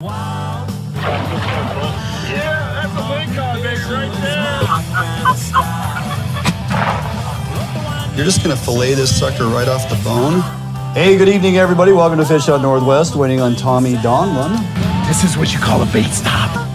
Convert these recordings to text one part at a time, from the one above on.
Yeah, that's a big cod bait right there. You're just going to fillet this sucker right off the bone. Hey, good evening, everybody. Welcome to Fish Out Northwest, waiting on Tommy Donlin. This is what you call a bait stop.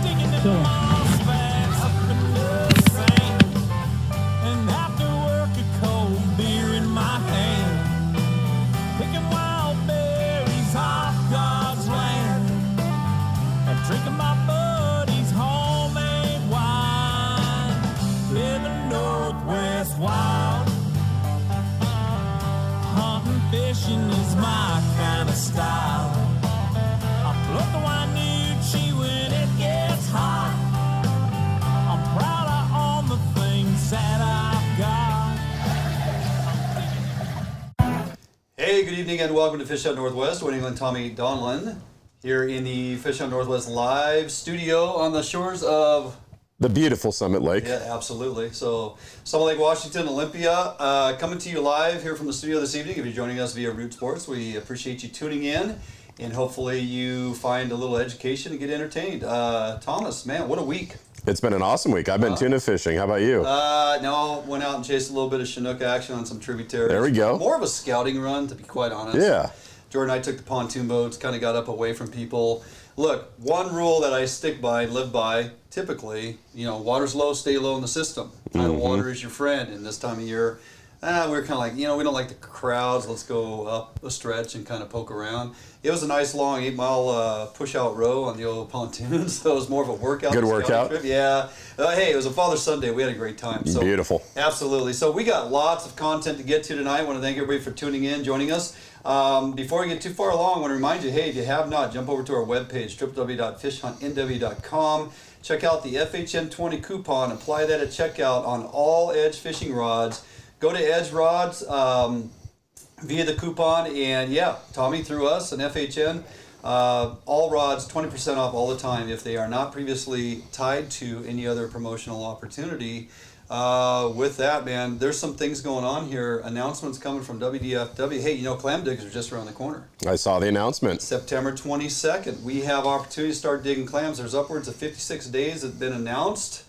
Hey, good evening and welcome to Fish Out Northwest, waiting on Tommy Donlin here in the Fish Out Northwest live studio on the shores of the beautiful Summit Lake. Yeah, absolutely. So, Summit Lake, Washington, Olympia, coming to you live here from the studio this evening. If you're joining us via Root Sports, we appreciate you tuning in, and hopefully you find a little education and get entertained. Thomas, man, what a week. It's been an awesome week. I've been tuna fishing. How about you? No, went out and chased a little bit of Chinook action on some tributaries. There we go. More of a scouting run, to be quite honest. Yeah. Jordan and I took the pontoon boats, kind of got up away from people. Look, one rule that I stick by, live by, typically, water's low, stay low in the system. Tidal water is your friend. And this time of year, we're kind of like, we don't like the crowds. Let's go up a stretch and kind of poke around. It was a nice long 8-mile push-out row on the old pontoon, so it was more of a workout. Good workout. Trip. Yeah. Hey, it was a Father's Sunday. We had a great time. So, beautiful. Absolutely. So we got lots of content to get to tonight. I want to thank everybody for tuning in, joining us. Before we get too far along, I want to remind you, hey, if you have not, jump over to our webpage, www.fishhuntnw.com. Check out the FHN 20 coupon. Apply that at checkout on all Edge fishing rods. Go to Edge Rods via the coupon, and yeah, Tommy through us and FHN, all rods 20% off all the time if they are not previously tied to any other promotional opportunity. With that, man, there's some things going on here. Announcements coming from WDFW. Hey, clam diggers are just around the corner. I saw the announcement. September 22nd. We have opportunity to start digging clams. There's upwards of 56 days that have been announced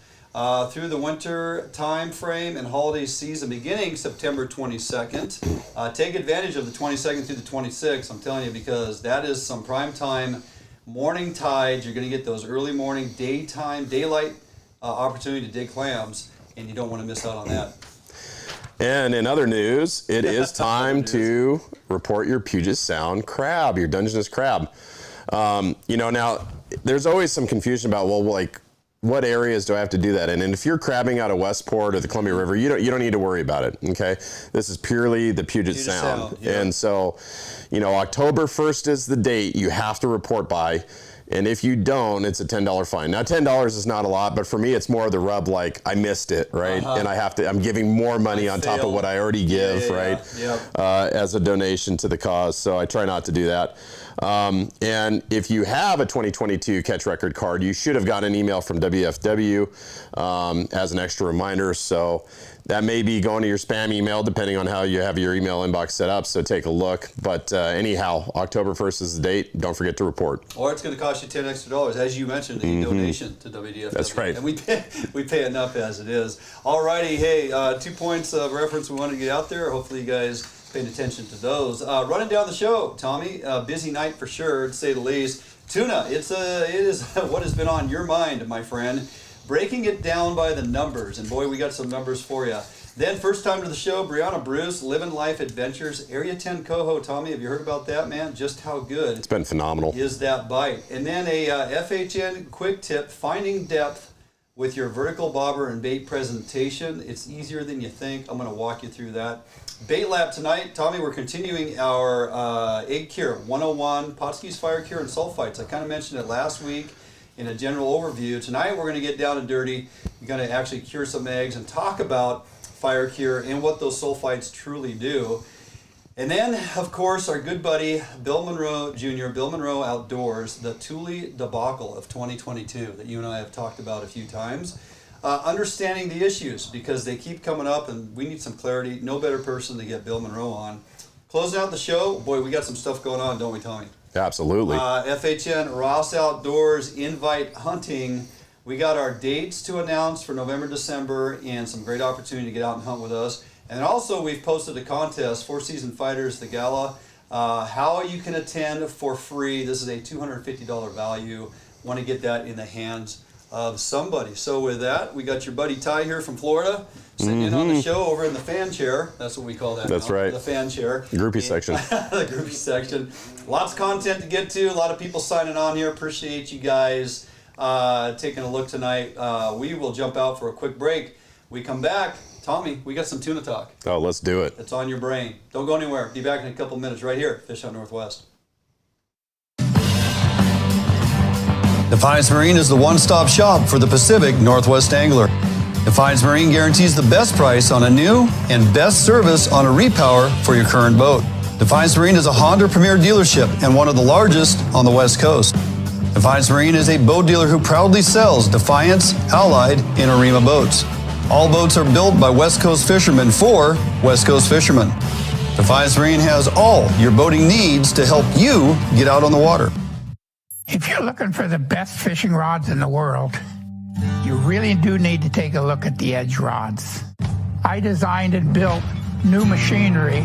through the winter time frame and holiday season beginning September 22nd. Take advantage of the 22nd through the 26th, I'm telling you, because that is some prime time morning tides. You're going to get those early morning, daylight opportunity to dig clams. And you don't want to miss out on that. And in other news, it is time to report your Puget Sound crab, your Dungeness crab. Now there's always some confusion about, what areas do I have to do that in? And if you're crabbing out of Westport or the Columbia River, you don't need to worry about it. Okay, this is purely the Puget Sound. Yeah. And so, October 1st is the date you have to report by. And if you don't, it's a $10 fine. Now, $10 is not a lot, but for me, it's more of the rub, like I missed it, right? And I'm giving more money on top of what I already give, right? Yeah. As a donation to the cause. So I try not to do that. And if you have a 2022 catch record card, you should have got an email from WFW as an extra reminder. So that may be going to your spam email, depending on how you have your email inbox set up. So take a look. But anyhow, October 1st is the date. Don't forget to report. Or it's going to cost you $10 extra, as you mentioned, the donation to WDFW. That's right. And we pay enough as it is. All righty. Hey, 2 points of reference we want to get out there. Hopefully you guys paying attention to those. Running down the show, Tommy. Busy night for sure, to say the least. Tuna. It is what has been on your mind, my friend. Breaking it down by the numbers, and boy, we got some numbers for you. Then, first time to the show, Brianna Bruce, Livin Life Adventures, Area 10 Coho. Tommy, have you heard about that, man? Just how good it's been phenomenal is that bite? And then a FHN Quick Tip, finding depth with your vertical bobber and bait presentation. It's easier than you think. I'm going to walk you through that. Bait lab tonight, Tommy. We're continuing our egg cure 101, Potskis fire cure and sulfites. I kind of mentioned it last week in a general overview. Tonight we're going to get down and dirty. We're going to actually cure some eggs and talk about fire cure and what those sulfites truly do. And then, of course, our good buddy Bill Monroe Jr., Bill Monroe Outdoors, the Tule Debacle of 2022 that you and I have talked about a few times. Understanding the issues, because they keep coming up and we need some clarity. No better person to get Bill Monroe on. Closing out the show, boy, we got some stuff going on, don't we, Tommy? Absolutely. FHN Ross Outdoors Invite Hunting. We got our dates to announce for November, December, and some great opportunity to get out and hunt with us. And also, we've posted a contest, Four Season Fighters, the gala, how you can attend for free. This is a $250 value. Want to get that in the hands of somebody. So with that, we got your buddy Ty here from Florida, sitting in on the show over in the fan chair. That's what we call that. That's now, right. The fan chair. Groupie section. The groupie section. Lots of content to get to. A lot of people signing on here. Appreciate you guys taking a look tonight. We will jump out for a quick break. We come back. Tommy, we got some tuna talk. Oh, let's do it. It's on your brain. Don't go anywhere. Be back in a couple minutes right here. Fish Hunt Northwest. Defiance Marine is the one-stop shop for the Pacific Northwest angler. Defiance Marine guarantees the best price on a new and best service on a repower for your current boat. Defiance Marine is a Honda Premier dealership and one of the largest on the West Coast. Defiance Marine is a boat dealer who proudly sells Defiance, Allied, and Arima boats. All boats are built by West Coast fishermen for West Coast fishermen. Defiance Marine has all your boating needs to help you get out on the water. If you're looking for the best fishing rods in the world, you really do need to take a look at the Edge rods. I designed and built new machinery,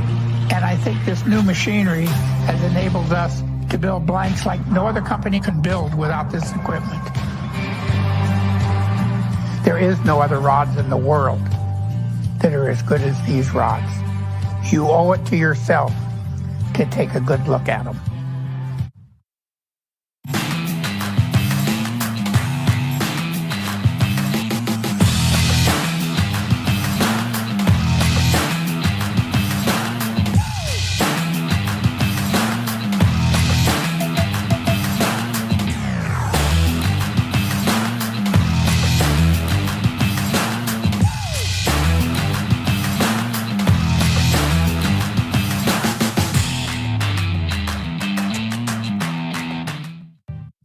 and I think this new machinery has enabled us to build blanks like no other company could build without this equipment. There is no other rods in the world that are as good as these rods. You owe it to yourself to take a good look at them.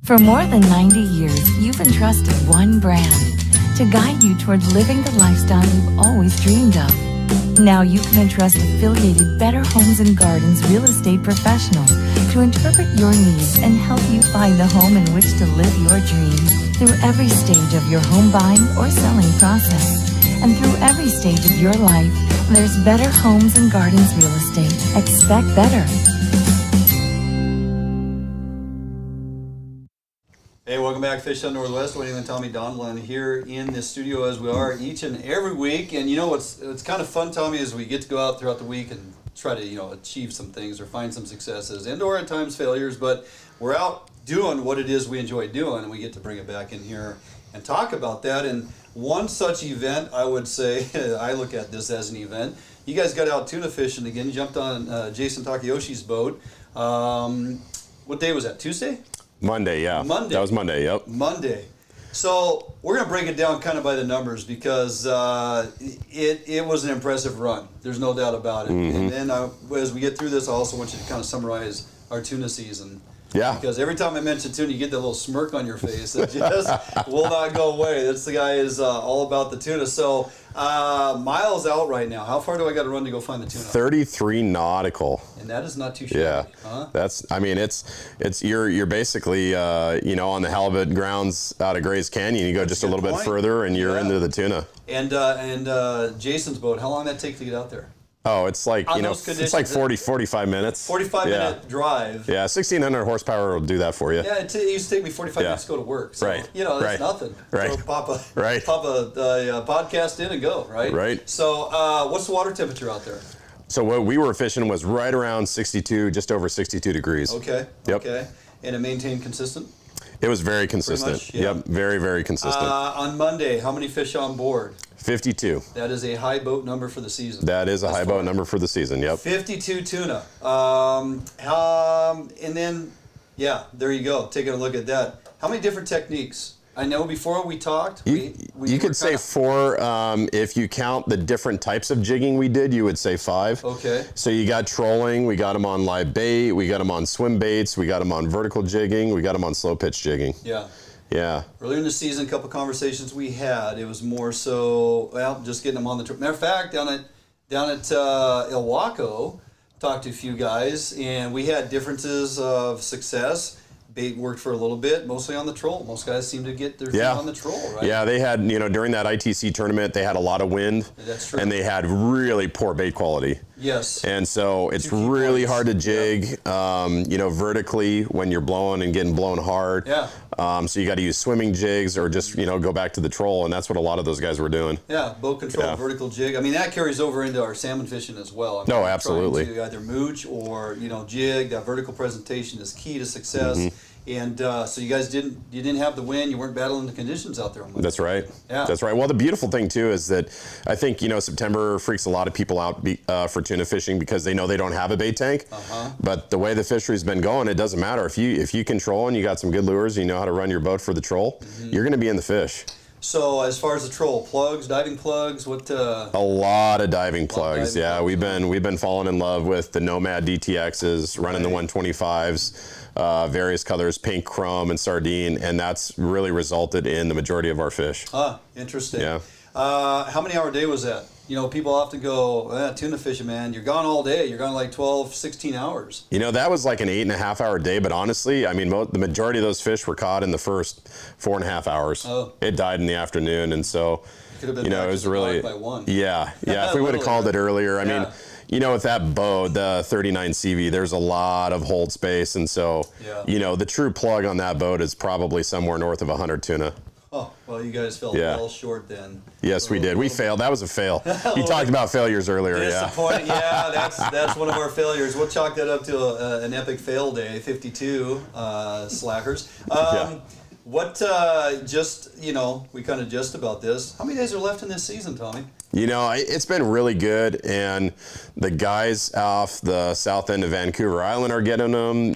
For more than 90 years, you've entrusted one brand to guide you towards living the lifestyle you've always dreamed of. Now you can entrust affiliated Better Homes and Gardens real estate professionals to interpret your needs and help you find the home in which to live your dreams through every stage of your home buying or selling process. And through every stage of your life, there's Better Homes and Gardens real estate. Expect better. Hey, welcome back, Fish Hunt Northwest. Wayne and Tommy Donlin here in the studio as we are each and every week. And you know what's kind of fun, Tommy, is we get to go out throughout the week and try to achieve some things or find some successes and or at times failures. But we're out doing what it is we enjoy doing, and we get to bring it back in here and talk about that. And one such event, I would say, I look at this as an event. You guys got out tuna fishing again. You jumped on Jason Takayoshi's boat. What day was that? Tuesday? Monday, yeah. Monday. That was Monday, yep. Monday. So we're going to break it down kind of by the numbers because it was an impressive run. There's no doubt about it. And then as we get through this, I also want you to kind of summarize our tuna season. Yeah. Because every time I mention tuna, you get that little smirk on your face that just will not go away. That's the guy is all about the tuna. So miles out right now. How far do I got to run to go find the tuna? 33 nautical. And that is not too shabby. Yeah, huh? You're basically on the halibut grounds out of Gray's Canyon. You go just a little bit further, and you're into the tuna. And Jason's boat. How long did that take to get out there? Oh, it's like it's like 45 minutes. 45-minute drive. Yeah, 1,600 horsepower will do that for you. Yeah, it used to take me 45 minutes to go to work. So, right. That's nothing. Right. So pop a podcast in and go. Right. Right. So what's the water temperature out there? So what we were fishing was right around 62, just over 62 degrees. Okay. Yep. Okay. And it maintained consistent? It was very consistent. Much, yeah. Yep, very, very consistent. On Monday, how many fish on board? 52. That is a high boat number for the season. That is a high boat number for the season, yep. 52 tuna. And then, there you go. Taking a look at that. How many different techniques? I know before we talked, you could say 4. If you count the different types of jigging we did, you would say 5. Okay. So you got trolling, we got them on live bait, we got them on swim baits, we got them on vertical jigging, we got them on slow pitch jigging. Yeah. Yeah. Earlier in the season, a couple conversations we had, it was more so, just getting them on the trip. Matter of fact, down at Ilwaco, talked to a few guys, and we had differences of success. Bait worked for a little bit, mostly on the troll. Most guys seem to get their thing on the troll, right? Yeah, they had, during that ITC tournament, they had a lot of wind. That's true. And they had really poor bait quality. Yes. And so it's really hard to jig, vertically when you're blowing and getting blown hard. Yeah. So you got to use swimming jigs or just, go back to the troll, and that's what a lot of those guys were doing. Yeah, boat control, vertical jig. I mean, that carries over into our salmon fishing as well. I mean, no, absolutely. Trying to either mooch or, jig. That vertical presentation is key to success. Mm-hmm. And so you guys didn't have the wind, you weren't battling the conditions out there. That's right. Yeah. That's right. Well, the beautiful thing too is that I think, September freaks a lot of people out for tuna fishing because they know they don't have a bait tank. But the way the fishery's been going, it doesn't matter. If you control and you got some good lures, you know how to run your boat for the troll, you're going to be in the fish. So as far as the troll, plugs, diving plugs, what? A lot of diving plugs. Yeah, we've been falling in love with the Nomad DTXs, running the 125s. Various colors, pink, chrome, and sardine, and that's really resulted in the majority of our fish. Interesting. Yeah. How many hour day was that? People often go, tuna fishing, man, you're gone all day. You're gone like 12, 16 hours. That was like an 8.5 hour day, but honestly, I mean, the majority of those fish were caught in the first 4.5 hours. It died in the afternoon, and so, it was really, by one. Yeah. If we would have called it earlier, I mean, with that boat, the 39 CV, there's a lot of hold space, and so, the true plug on that boat is probably somewhere north of 100 tuna. Oh, well, you guys fell well short then. Yes, we did. We failed. That was a fail. You talked about failures earlier, Disappointing. That's one of our failures. We'll chalk that up to an epic fail day, 52 slackers. What, we kind of just about this. How many days are left in this season, Tommy? It's been really good, and the guys off the south end of Vancouver Island are getting them.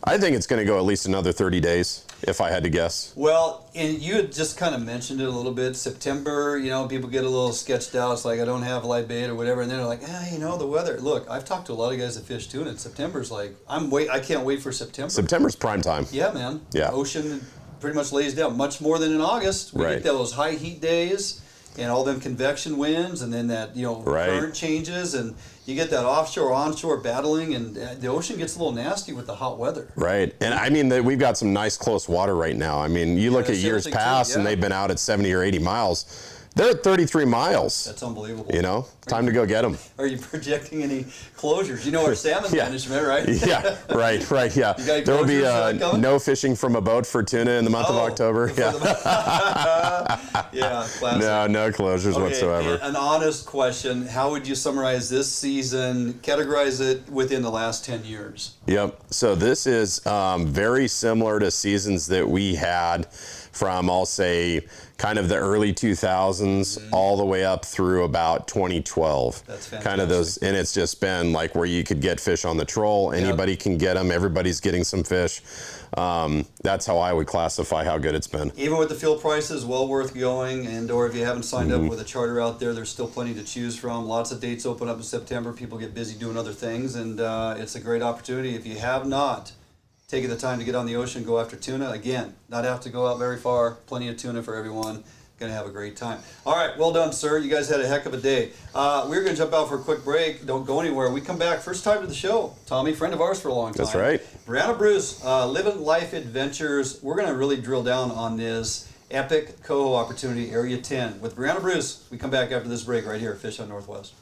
I think it's going to go at least another 30 days, if I had to guess. Well, and you had just kind of mentioned it a little bit. September, people get a little sketched out. It's like, I don't have live bait or whatever, and then they're like, the weather. Look, I've talked to a lot of guys that fish tuna, and September's like, I can't wait for September. September's prime time. Yeah, man. Yeah. The ocean pretty much lays down much more than in August. We get those high heat days and all them convection winds, and then that current changes, and you get that offshore onshore battling, and the ocean gets a little nasty with the hot weather. Right, and I mean we've got some nice close water right now. I mean, you look at years past, and they've been out at 70 or 80 miles. They're at 33 miles. That's unbelievable. Time to go get them. Are you projecting any closures? Our salmon management, right? Yeah, right, yeah. There will be no fishing from a boat for tuna in the month of October. Yeah. Classic. No closures whatsoever. An honest question, how would you summarize this season, categorize it within the last 10 years? Yep, so this is very similar to seasons that we had from, I'll say, kind of the early 2000s all the way up through about 2012. That's fantastic. Kind of those, and it's just been like where you could get fish on the troll. Anybody can get them. Everybody's getting some fish. That's how I would classify how good it's been. Even with the fuel prices, well worth going, and or if you haven't signed up with a charter out there, there's still plenty to choose from. Lots of dates open up in September. People get busy doing other things, and it's a great opportunity. If you have not taking the time to get on the ocean, go after tuna. Again, not have to go out very far. Plenty of tuna for everyone. Going to have a great time. All right, well done, sir. You guys had a heck of a day. We're going to jump out for a quick break. Don't go anywhere. We come back. First time to the show. Tommy, friend of ours for a long time. That's right. Brianna Bruce, Livin Life Adventures. We're going to really drill down on this epic Coho opportunity, Area 10. With Brianna Bruce, we come back after this break right here at Fish on Northwest.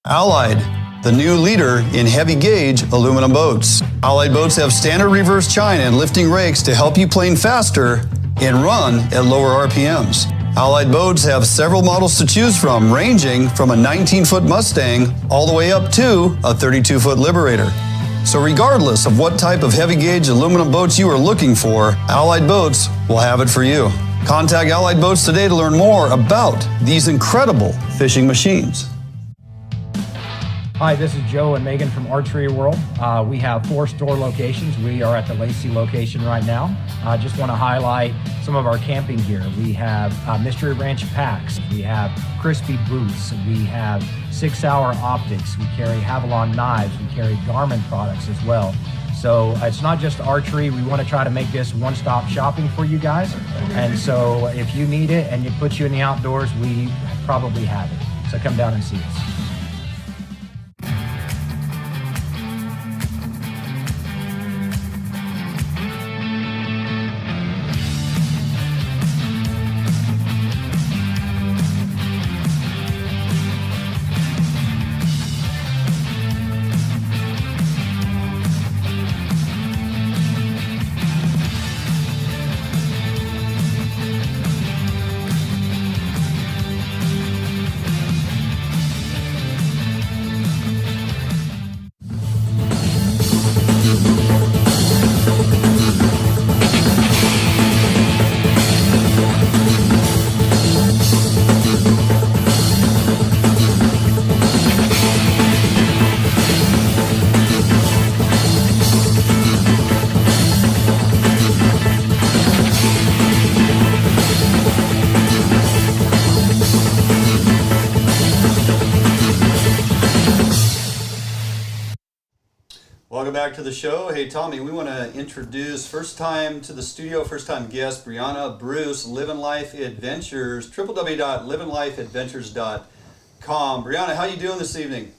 Allied, the new leader in heavy gauge aluminum boats. Allied boats have standard reverse chine and lifting rakes to help you plane faster and run at lower RPMs. Allied boats have several models to choose from, ranging from a 19-foot Mustang all the way up to a 32-foot Liberator. So regardless of what type of heavy gauge aluminum boats you are looking for, Allied Boats will have it for you. Contact Allied Boats today to learn more about these incredible fishing machines. Hi, this is Joe and Megan from Archery World. We have 4 store locations. We are at the Lacey location right now. I just want to highlight some of our camping gear. We have Mystery Ranch packs. We have crispy boots. We have 6-hour optics. We carry Havalon knives. We carry Garmin products as well. So it's not just archery. We want to try to make this one-stop shopping for you guys. And so if you need it and it puts you in the outdoors, we probably have it. So come down and see us. back to the show. Hey, Tommy, we want to introduce first time to the studio, first time guest, Brianna Bruce, Livin Life Adventures, www.livinlifeadventures.com. Brianna, how you doing this evening?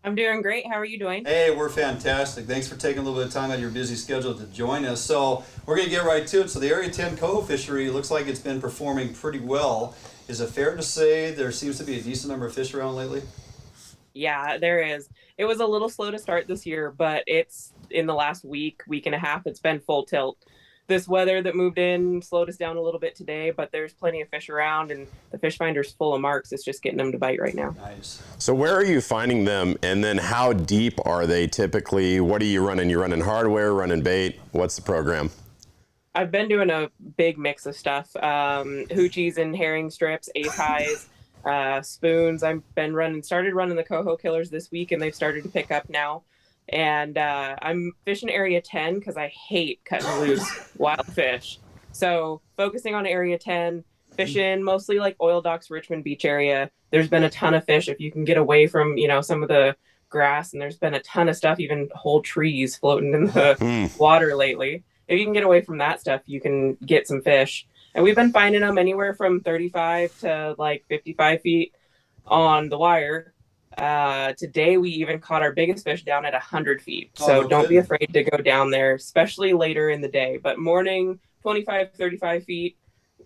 I'm doing great. How are you doing? Hey, we're fantastic. Thanks for taking a little bit of time out of your busy schedule to join us. So we're going to get right to it. So the Area 10 coho fishery looks like it's been performing pretty well. Is it fair to say there seems to be a decent number of fish around lately? Yeah, there is. It was a little slow to start this year, but it's in the last week and a half, it's been full tilt. This weather that moved in slowed us down a little bit today, but there's plenty of fish around and the fish finder's full of marks. It's just getting them to bite right now. Nice. So where are you finding them, and then how deep are they typically? What are you running? You running hardware, running bait? What's the program? I've been doing a big mix of stuff. HOODIES and herring strips, ace highs, spoons. Started running the coho killers this week, and they've started to pick up now. And I'm fishing Area 10 because I hate cutting loose wild fish. So focusing on Area 10, fishing mostly like Oil Docks, Richmond Beach area. There's been a ton of fish if you can get away from, some of the grass, and there's been a ton of stuff, even whole trees floating in the water lately. If you can get away from that stuff, you can get some fish. And we've been finding them anywhere from 35 to like 55 feet on the wire. Today we even caught our biggest fish down at 100 feet. So don't be afraid to go down there, especially later in the day. But morning, 25, 35 feet,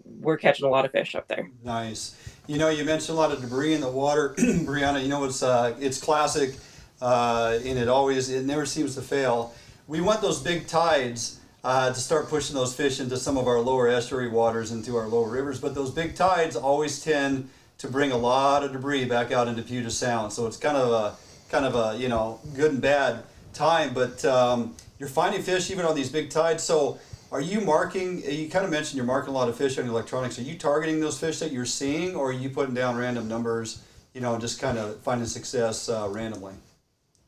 we're catching a lot of fish up there. Nice. You mentioned a lot of debris in the water, Brianna. It's classic, and it never seems to fail. We want those big tides to start pushing those fish into some of our lower estuary waters, into our lower rivers. But those big tides always tend to bring a lot of debris back out into Puget Sound. So it's kind of a good and bad time. But you're finding fish even on these big tides. So are you marking? You kind of mentioned you're marking a lot of fish on your electronics. Are you targeting those fish that you're seeing, or are you putting down random numbers? Just kind of finding success randomly.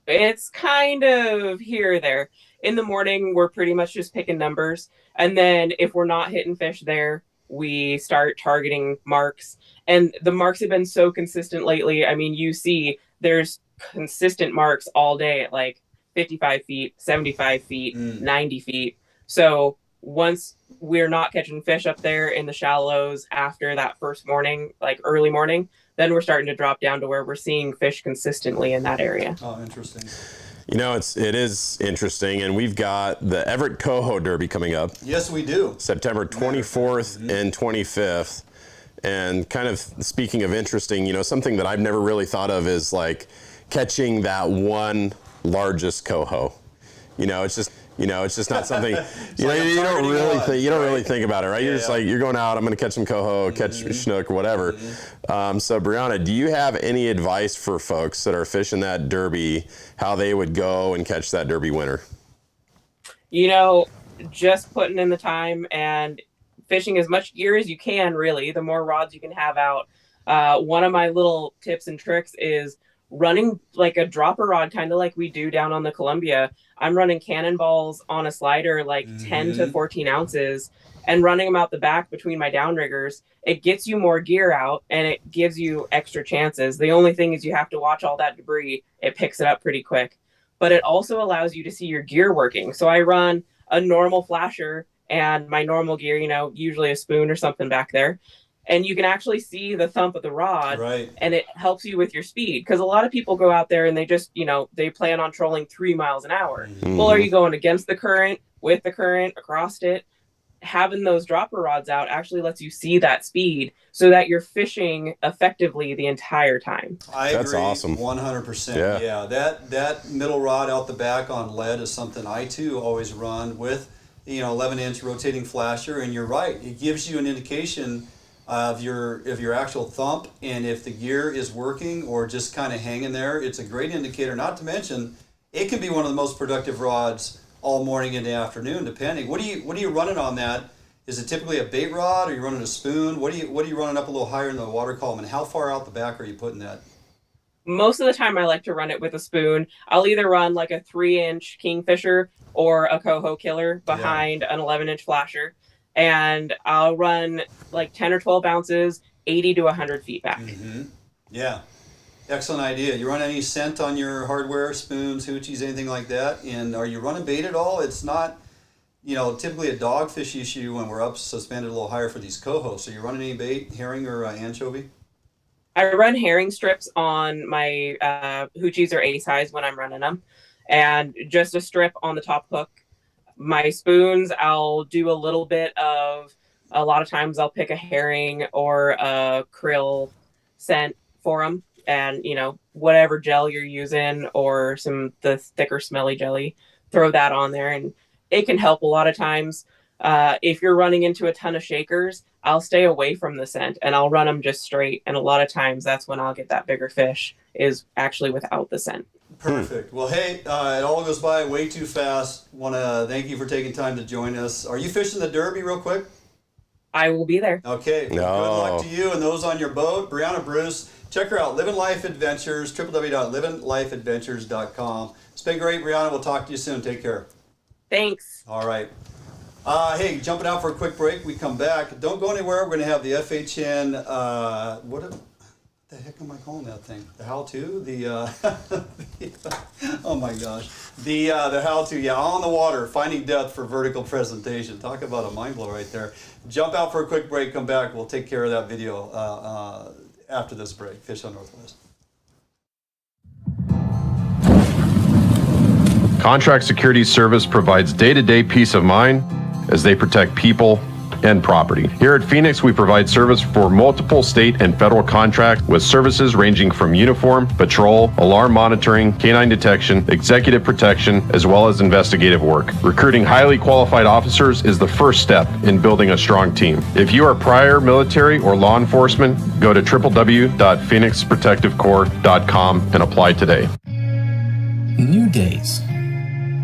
It's kind of here or there. In the morning, we're pretty much just picking numbers. And then if we're not hitting fish there, we start targeting marks. And the marks have been so consistent lately. I mean, you see there's consistent marks all day at like 55 feet, 75 feet, 90 feet. So once we're not catching fish up there in the shallows after that first morning, like early morning, then we're starting to drop down to where we're seeing fish consistently in that area. Oh, interesting. It is interesting, and we've got the Everett Coho Derby coming up. Yes, we do. September 24th and 25th. And kind of speaking of interesting, something that I've never really thought of is like catching that one largest coho. It's just not something you don't really think about it, right? You're just like, you're going out, I'm going to catch some coho, catch snook or whatever. So Brianna, do you have any advice for folks that are fishing that derby, how they would go and catch that derby winner? Just putting in the time and fishing as much gear as you can, really. The more rods you can have out. One of my little tips and tricks is running like a dropper rod, kind of like we do down on the Columbia. I'm running cannonballs on a slider, like 10 to 14 ounces, and running them out the back between my downriggers. It gets you more gear out, and it gives you extra chances. The only thing is you have to watch all that debris. It picks it up pretty quick. But it also allows you to see your gear working. So I run a normal flasher and my normal gear, usually a spoon or something back there. And you can actually see the thump of the rod, right, and it helps you with your speed. Because a lot of people go out there and they just, they plan on trolling 3 miles an hour. Well, are you going against the current, with the current, across it? Having those dropper rods out actually lets you see that speed so that you're fishing effectively the entire time. That's agree, awesome. 100%. Yeah. That middle rod out the back on lead is something I too always run with, 11-inch rotating flasher. And you're right, it gives you an indication of your actual thump, and if the gear is working or just kind of hanging there, it's a great indicator. Not to mention, it can be one of the most productive rods all morning and afternoon, depending. What are you running on that? Is it typically a bait rod, or are you running a spoon? What are you running up a little higher in the water column, and how far out the back are you putting that? Most of the time I like to run it with a spoon. I'll either run like a 3-inch Kingfisher or a Coho Killer behind an 11-inch flasher. And I'll run like 10 or 12 ounces, 80 to 100 feet back. Yeah. Excellent idea. You run any scent on your hardware, spoons, hoochies, anything like that? And are you running bait at all? It's not, typically a dogfish issue when we're up suspended a little higher for these coho. So you're running any bait, herring or anchovy? I run herring strips on my hoochies or ace highs when I'm running them, and just a strip on the top hook. My spoons, I'll do a little bit of, a lot of times I'll pick a herring or a krill scent for them. And, whatever gel you're using or the thicker smelly jelly, throw that on there. And it can help a lot of times. If you're running into a ton of shakers, I'll stay away from the scent and I'll run them just straight. And a lot of times that's when I'll get that bigger fish, is actually without the scent. Perfect. Well, hey, it all goes by way too fast. Want to thank you for taking time to join us. Are you fishing the Derby real quick? I will be there. Okay. Good luck to you and those on your boat. Brianna, Bruce, check her out. Livin Life Adventures, www.livinlifeadventures.com. It's been great, Brianna. We'll talk to you soon. Take care. Thanks. All right. Hey, jumping out for a quick break. We come back. Don't go anywhere. We're going to have the FHN, what the heck am I calling that thing? The how-to? Oh my gosh. The how-to, on the water, finding depth for vertical presentation. Talk about a mind blow right there. Jump out for a quick break, come back. We'll take care of that video after this break. Fish on Northwest. Contract Security Service provides day-to-day peace of mind as they protect people and property. Here at Phoenix, we provide service for multiple state and federal contracts with services ranging from uniform, patrol, alarm monitoring, canine detection, executive protection, as well as investigative work. Recruiting highly qualified officers is the first step in building a strong team. If you are prior military or law enforcement, go to www.phoenixprotectivecorps.com and apply today. New days,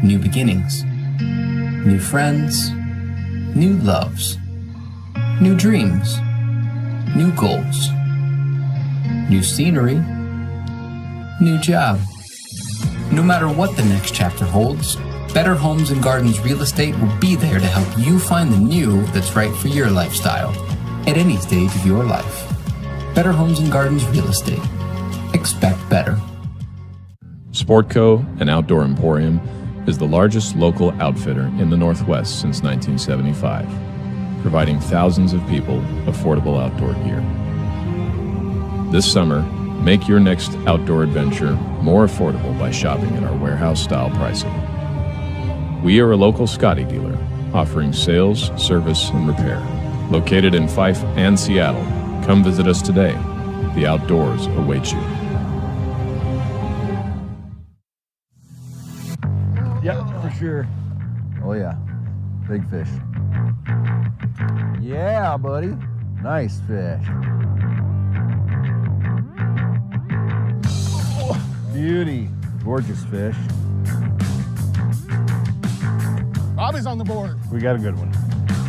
new beginnings, new friends, new loves, new dreams, new goals, new scenery, new job. No matter what the next chapter holds, Better Homes and Gardens Real Estate will be there to help you find the new that's right for your lifestyle at any stage of your life. Better Homes and Gardens Real Estate. Expect better. Sportco, an outdoor emporium, is the largest local outfitter in the Northwest since 1975, providing thousands of people affordable outdoor gear. This summer, make your next outdoor adventure more affordable by shopping at our warehouse-style pricing. We are a local Scotty dealer, offering sales, service, and repair. Located in Fife and Seattle, come visit us today. The outdoors await you. Yep, for sure. Oh yeah, big fish. Yeah, buddy. Nice fish. Oh, beauty. Gorgeous fish. Bobby's on the board. We got a good one.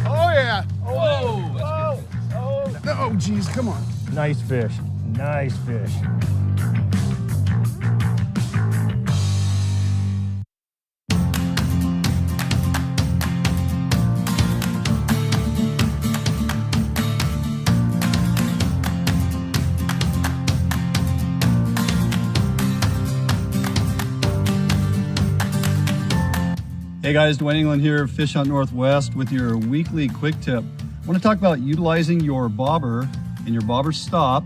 Oh, yeah. Oh, oh, geez, come on. Nice fish. Nice fish. Hey guys, Dwayne England here, Fish Hunt Northwest with your weekly quick tip. I want to talk about utilizing your bobber and your bobber stop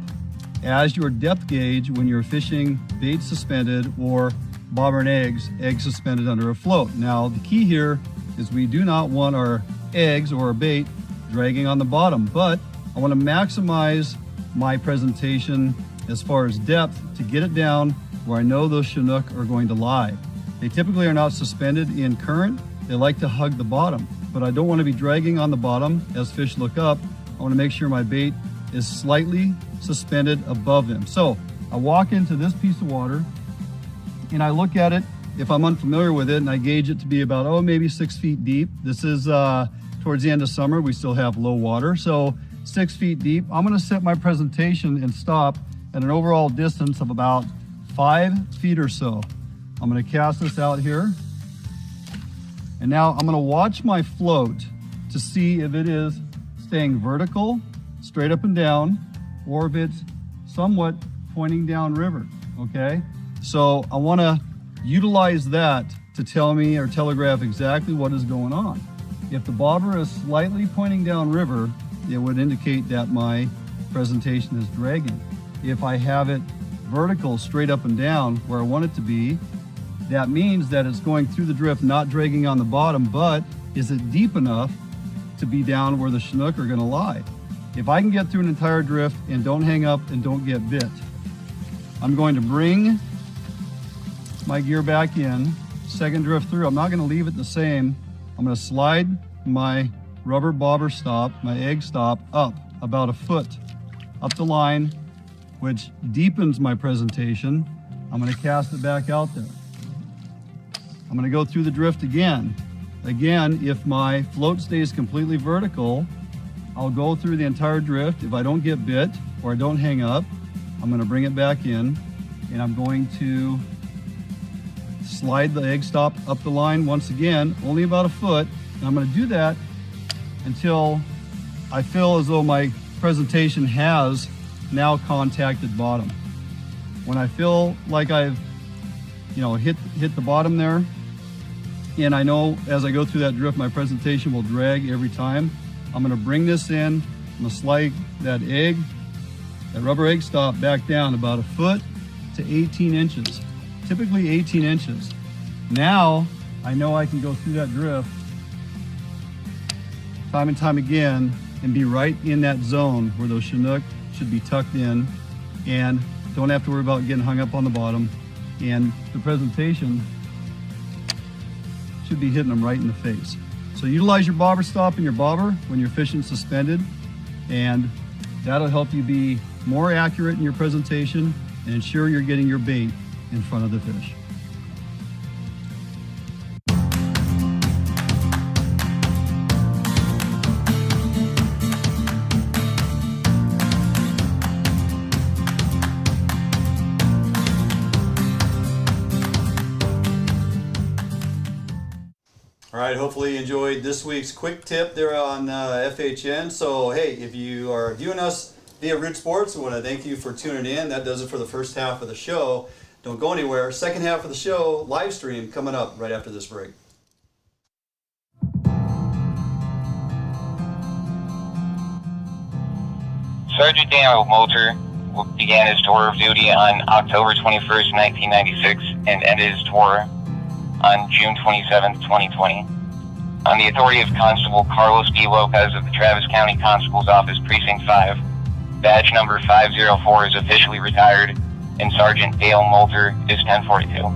as your depth gauge when you're fishing bait suspended or bobber and eggs suspended under a float. Now the key here is we do not want our eggs or our bait dragging on the bottom, but I want to maximize my presentation as far as depth to get it down where I know those Chinook are going to lie. They typically are not suspended in current. They like to hug the bottom, but I don't want to be dragging on the bottom as fish look up. I want to make sure my bait is slightly suspended above them. So I walk into this piece of water and I look at it if I'm unfamiliar with it, and I gauge it to be about, maybe 6 feet deep. This is towards the end of summer. We still have low water, so 6 feet deep. I'm going to set my presentation and stop at an overall distance of about 5 feet or so. I'm going to cast this out here. And now I'm going to watch my float to see if it is staying vertical, straight up and down, or if it's somewhat pointing down river. okay? So I want to utilize that to tell me or telegraph exactly what is going on. If the bobber is slightly pointing downriver, it would indicate that my presentation is dragging. If I have it vertical, straight up and down where I want it to be, that means that it's going through the drift, not dragging on the bottom, but is it deep enough to be down where the Chinook are going to lie? If I can get through an entire drift and don't hang up and don't get bit, I'm going to bring my gear back in, second drift through. I'm not going to leave it the same. I'm going to slide my rubber bobber stop, my egg stop, up about a foot up the line, which deepens my presentation. I'm going to cast it back out there. I'm going to go through the drift again. Again, if my float stays completely vertical, I'll go through the entire drift. If I don't get bit or I don't hang up, I'm going to bring it back in, and I'm going to slide the egg stop up the line once again, only about a foot. And I'm going to do that until I feel as though my presentation has now contacted bottom. When I feel like I've hit the bottom there, and I know as I go through that drift my presentation will drag every time, I'm going to bring this in. I'm going to slide that rubber egg stop back down about a foot to 18 inches, typically 18 inches. Now I know I can go through that drift time and time again and be right in that zone where those Chinook should be tucked in, and don't have to worry about getting hung up on the bottom, and the presentation should be hitting them right in the face. So utilize your bobber stop and your bobber when you're fishing suspended, and that'll help you be more accurate in your presentation and ensure you're getting your bait in front of the fish. All right, hopefully you enjoyed this week's quick tip there on FHN. So, hey, if you are viewing us via Root Sports, we want to thank you for tuning in. That does it for the first half of the show. Don't go anywhere. Second half of the show, live stream, coming up right after this break. Sergeant Daniel Moulter began his tour of duty on October 21st, 1996, and ended his tour on June 27th, 2020. On the authority of Constable Carlos B. Lopez of the Travis County Constable's Office, Precinct 5, badge number 504 is officially retired, and Sergeant Dale Moulter is 1042.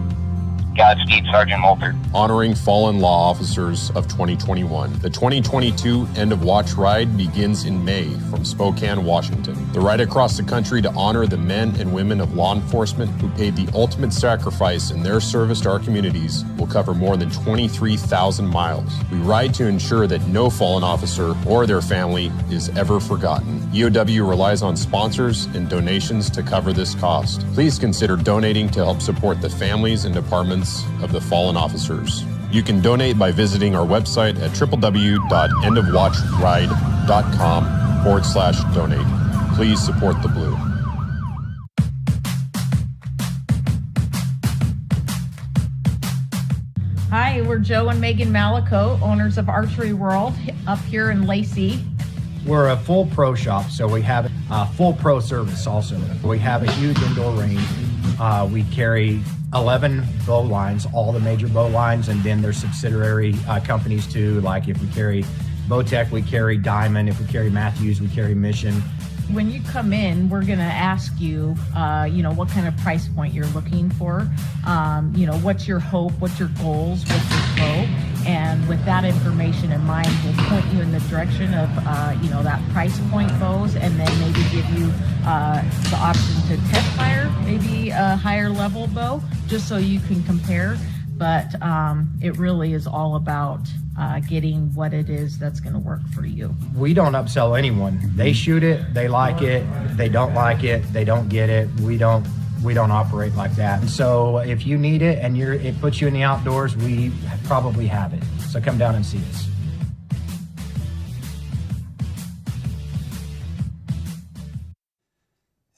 Godspeed, Sergeant Moulter. Honoring fallen law officers of 2021. The 2022 End of Watch Ride begins in May from Spokane, Washington. The ride across the country to honor the men and women of law enforcement who paid the ultimate sacrifice in their service to our communities will cover more than 23,000 miles. We ride to ensure that no fallen officer or their family is ever forgotten. EOW relies on sponsors and donations to cover this cost. Please consider donating to help support the families and departments of the fallen officers. You can donate by visiting our website at www.endofwatchride.com/donate. Please support the Blue. Hi, we're Joe and Megan Malico, owners of Archery World up here in Lacey. We're a full pro shop, so we have a full pro service also. We have a huge indoor range. We carry 11 bow lines, all the major bow lines, and then there's subsidiary companies too. Like if we carry Bowtech, we carry Diamond. If we carry Matthews, we carry Mission. When you come in, we're going to ask you, what kind of price point you're looking for. What's your hope? What's your goals? What's your bow? And with that information in mind, we'll point you in the direction of, that price point bows, and then maybe give you the option to test fire, maybe a higher level bow, just so you can compare. But it really is all about getting what it is that's going to work for you. We don't upsell anyone. They shoot it, they like it, they don't like it, they don't get it. We don't operate like that. And so if you need it and it puts you in the outdoors, we probably have it. So come down and see us.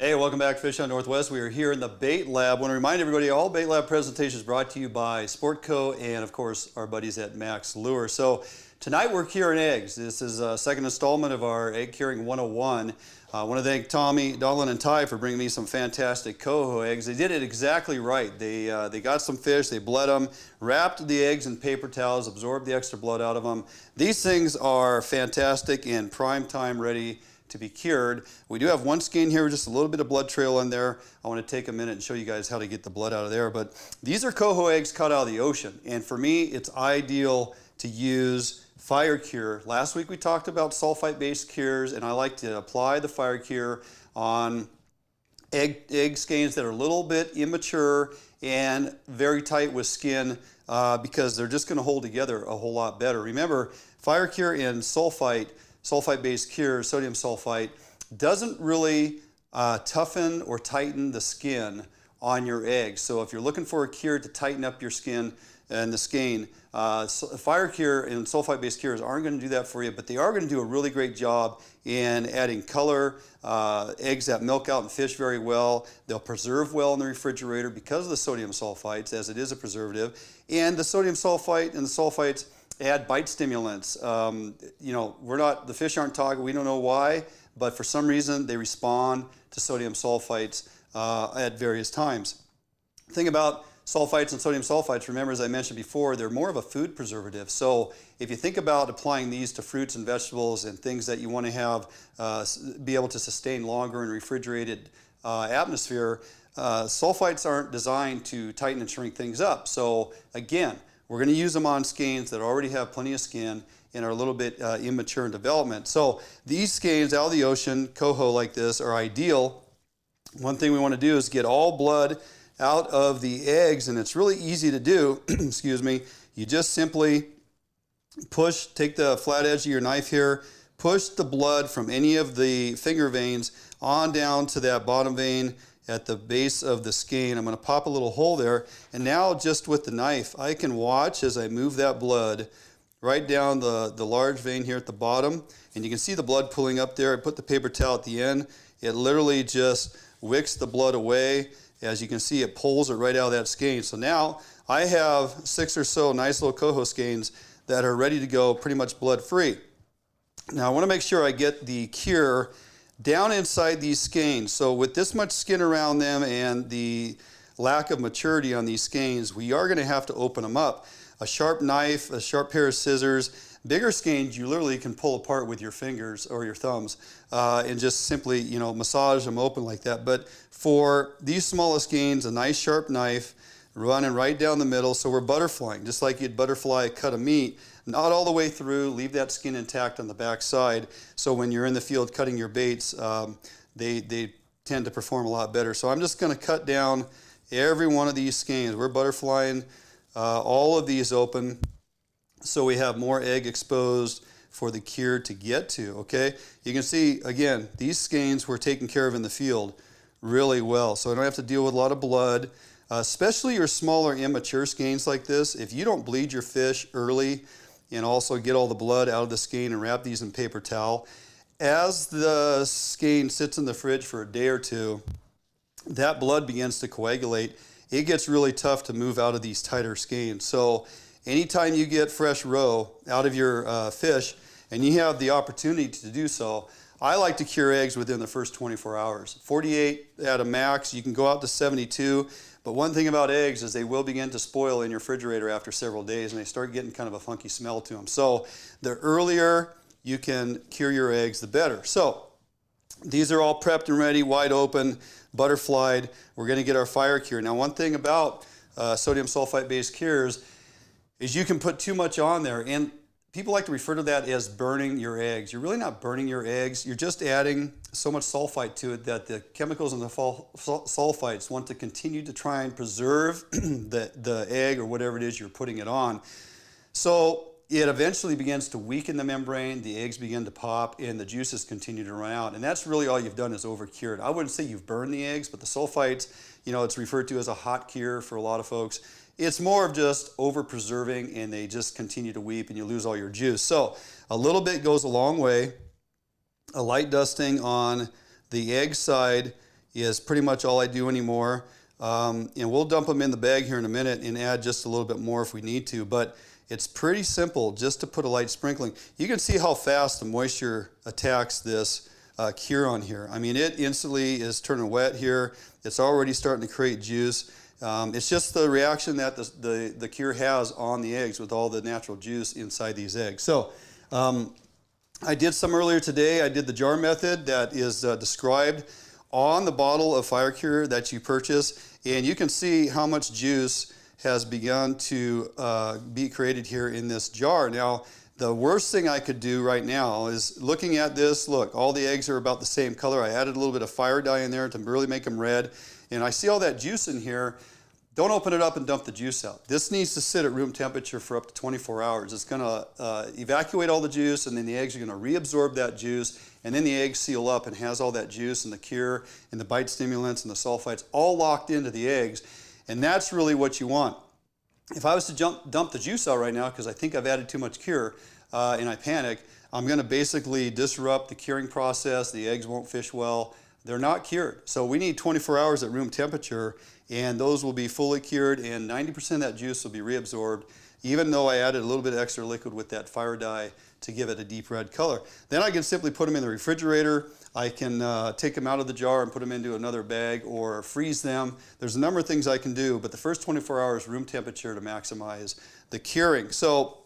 Hey, welcome back, Fish on Northwest. We are here in the Bait Lab. I want to remind everybody, all Bait Lab presentations brought to you by Sportco and, of course, our buddies at Max Lure. So tonight we're curing eggs. This is a second installment of our Egg Curing 101. I want to thank Tommy, Donlin, and Ty for bringing me some fantastic coho eggs. They did it exactly right. They got some fish, they bled them, wrapped the eggs in paper towels, absorbed the extra blood out of them. These things are fantastic and prime time ready to be cured. We do have one skein here with just a little bit of blood trail in there. I want to take a minute and show you guys how to get the blood out of there. But these are coho eggs caught out of the ocean. And for me, it's ideal to use fire cure. Last week we talked about sulfite-based cures, and I like to apply the fire cure on egg skeins that are a little bit immature and very tight with skin because they're just going to hold together a whole lot better. Remember, fire cure and sulfite-based cure, sodium sulfite, doesn't really toughen or tighten the skin on your eggs. So if you're looking for a cure to tighten up your skin and the skein, fire cure and sulfite-based cures aren't going to do that for you, but they are going to do a really great job in adding color. Eggs that milk out and fish very well. They'll preserve well in the refrigerator because of the sodium sulfites, as it is a preservative. And the sodium sulfite and the sulfites add bite stimulants. You know, the fish aren't talking, we don't know why, but for some reason they respond to sodium sulfites at various times. The thing about sulfites and sodium sulfites, remember, as I mentioned before, they're more of a food preservative. So if you think about applying these to fruits and vegetables and things that you want to have be able to sustain longer in refrigerated atmosphere, sulfites aren't designed to tighten and shrink things up. So again, we're going to use them on skeins that already have plenty of skin and are a little bit immature in development. So these skeins out of the ocean, coho like this, are ideal. One thing we want to do is get all blood out of the eggs, and it's really easy to do. Excuse me. You just simply take the flat edge of your knife here, push the blood from any of the finger veins on down to that bottom vein at the base of the skein. I'm going to pop a little hole there, and now just with the knife I can watch as I move that blood right down the large vein here at the bottom, and you can see the blood pooling up there. I put the paper towel at the end. It literally just wicks the blood away. As you can see, it pulls it right out of that skein. So now I have 6 or so nice little coho skeins that are ready to go, pretty much blood free. Now I want to make sure I get the cure down inside these skeins. So with this much skin around them and the lack of maturity on these skeins, we are going to have to open them up. A sharp knife, a sharp pair of scissors. Bigger skeins you literally can pull apart with your fingers or your thumbs and just simply, you know, massage them open like that. But for these smallest skeins, a nice sharp knife running right down the middle. So we're butterflying, just like you'd butterfly a cut of meat. Not all the way through, leave that skin intact on the back side. So when you're in the field cutting your baits, they tend to perform a lot better. So I'm just going to cut down every one of these skeins. We're butterflying all of these open so we have more egg exposed for the cure to get to, okay? You can see, again, these skeins were taken care of in the field really well. So I don't have to deal with a lot of blood, especially your smaller immature skeins like this. If you don't bleed your fish early and also get all the blood out of the skein and wrap these in paper towel, as the skein sits in the fridge for a day or two, that blood begins to coagulate. It gets really tough to move out of these tighter skeins. So anytime you get fresh roe out of your fish and you have the opportunity to do so, I like to cure eggs within the first 24 hours. 48 at a max, you can go out to 72. But one thing about eggs is they will begin to spoil in your refrigerator after several days, and they start getting kind of a funky smell to them. So the earlier you can cure your eggs, the better. So these are all prepped and ready, wide open, butterflied. We're going to get our fire cure. Now, one thing about sodium sulfite-based cures is you can put too much on there, and people like to refer to that as burning your eggs. You're really not burning your eggs. You're just adding so much sulfite to it that the chemicals in the sulfites want to continue to try and preserve the egg or whatever it is you're putting it on. So it eventually begins to weaken the membrane, the eggs begin to pop, and the juices continue to run out. And that's really all you've done is over-cured. I wouldn't say you've burned the eggs, but the sulfites, you know, it's referred to as a hot cure for a lot of folks. It's more of just over-preserving, and they just continue to weep, and you lose all your juice. So a little bit goes a long way. A light dusting on the egg side is pretty much all I do anymore. And we'll dump them in the bag here in a minute and add just a little bit more if we need to, but it's pretty simple just to put a light sprinkling. You can see how fast the moisture attacks this cure on here. I mean, it instantly is turning wet here. It's already starting to create juice. It's just the reaction that the cure has on the eggs with all the natural juice inside these eggs. So I did some earlier today. I did the jar method that is described on the bottle of fire cure that you purchase, and you can see how much juice has begun to be created here in this jar. Now, the worst thing I could do right now is looking at this. Look, all the eggs are about the same color. I added a little bit of fire dye in there to really make them red, and I see all that juice in here. Don't open it up and dump the juice out. This needs to sit at room temperature for up to 24 hours. It's gonna evacuate all the juice, and then the eggs are gonna reabsorb that juice, and then the eggs seal up and has all that juice and the cure and the bite stimulants and the sulfites all locked into the eggs, and that's really what you want. If I was to dump the juice out right now, because I think I've added too much cure and I panic, I'm gonna basically disrupt the curing process. The eggs won't fish well. They're not cured. So we need 24 hours at room temperature, and those will be fully cured, and 90% of that juice will be reabsorbed, even though I added a little bit of extra liquid with that fire dye to give it a deep red color. Then I can simply put them in the refrigerator. I can take them out of the jar and put them into another bag or freeze them. There's a number of things I can do, but the first 24 hours room temperature to maximize the curing. So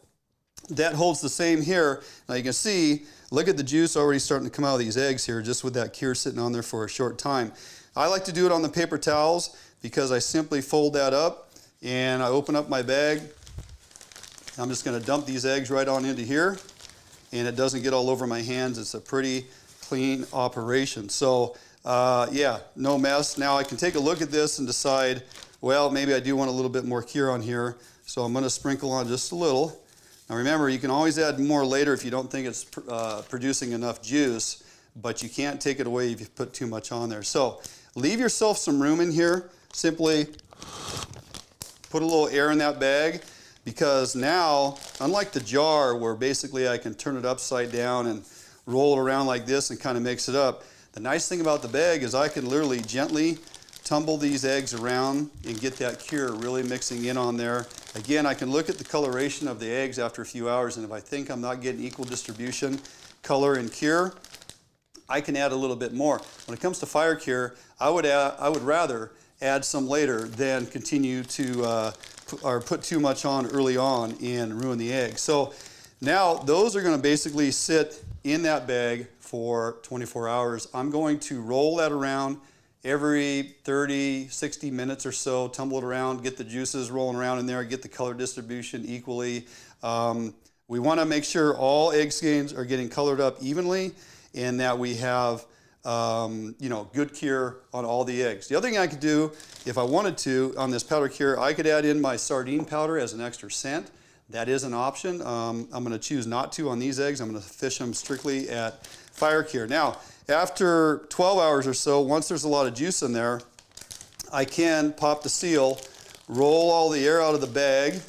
that holds the same here. Now you can see, look at the juice already starting to come out of these eggs here just with that cure sitting on there for a short time. I like to do it on the paper towels because I simply fold that up and I open up my bag. I'm just going to dump these eggs right on into here, and it doesn't get all over my hands. It's a pretty clean operation. So yeah, no mess. Now I can take a look at this and decide, well, maybe I do want a little bit more cure on here, so I'm going to sprinkle on just a little. Now remember, you can always add more later if you don't think it's producing enough juice, but you can't take it away if you put too much on there. So leave yourself some room in here. Simply put a little air in that bag, because now, unlike the jar where basically I can turn it upside down and roll it around like this and kind of mix it up, the nice thing about the bag is I can literally gently tumble these eggs around and get that cure really mixing in on there. Again, I can look at the coloration of the eggs after a few hours, and if I think I'm not getting equal distribution, color and cure, I can add a little bit more. When it comes to fire cure, I would rather add some later than continue to or put too much on early on and ruin the egg. So now those are going to basically sit in that bag for 24 hours. I'm going to roll that around every 30, 60 minutes or so, tumble it around, get the juices rolling around in there, get the color distribution equally. We want to make sure all egg skeins are getting colored up evenly and that we have good cure on all the eggs. The other thing I could do, if I wanted to, on this powder cure, I could add in my sardine powder as an extra scent. That is an option. I'm going to choose not to on these eggs. I'm going to fish them strictly at fire cure. Now, after 12 hours or so, once there's a lot of juice in there, I can pop the seal, roll all the air out of the bag,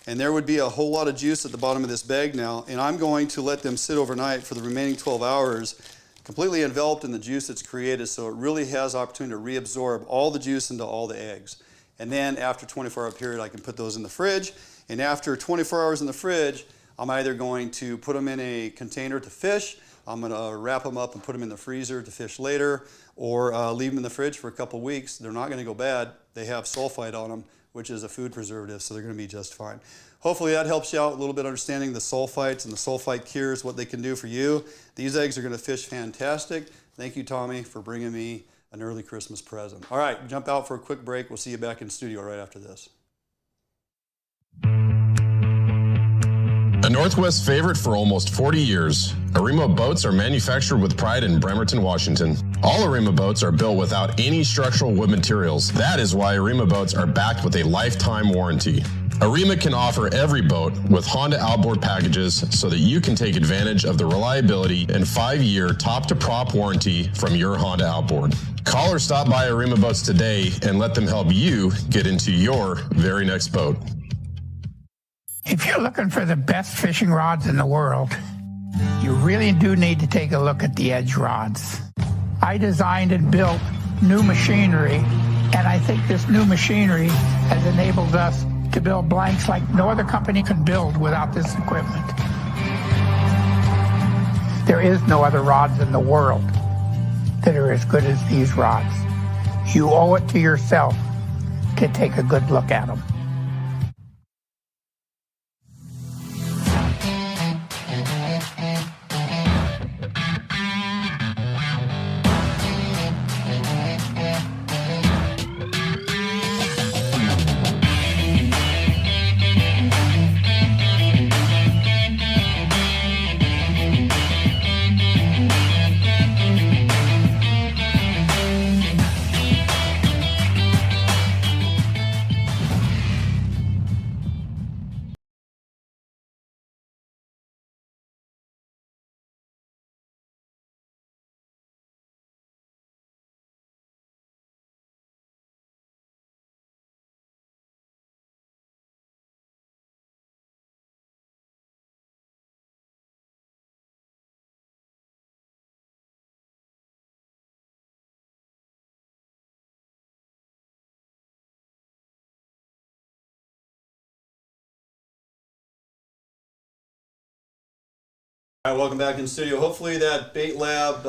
and there would be a whole lot of juice at the bottom of this bag now, and I'm going to let them sit overnight for the remaining 12 hours, completely enveloped in the juice that's created, so it really has opportunity to reabsorb all the juice into all the eggs. And then after 24-hour period, I can put those in the fridge, and after 24 hours in the fridge, I'm either going to put them in a container to fish, I'm going to wrap them up and put them in the freezer to fish later, or leave them in the fridge for a couple weeks. They're not going to go bad. They have sulfite on them, which is a food preservative, so they're going to be just fine. Hopefully that helps you out a little bit understanding the sulfites and the sulfite cures, what they can do for you. These eggs are going to fish fantastic. Thank you, Tommy, for bringing me an early Christmas present. All right, jump out for a quick break. We'll see you back in studio right after this. A Northwest favorite for almost 40 years, Arima boats are manufactured with pride in Bremerton, Washington. All Arima boats are built without any structural wood materials. That is why Arima boats are backed with a lifetime warranty. Arima can offer every boat with Honda outboard packages so that you can take advantage of the reliability and 5-year top-to-prop warranty from your Honda outboard. Call or stop by Arima Boats today and let them help you get into your very next boat. If you're looking for the best fishing rods in the world, you really do need to take a look at the Edge rods. I designed and built new machinery, and I think this new machinery has enabled us to build blanks like no other company can build without this equipment. There is no other rods in the world that are as good as these rods. You owe it to yourself to take a good look at them. All right, welcome back in studio. Hopefully that bait lab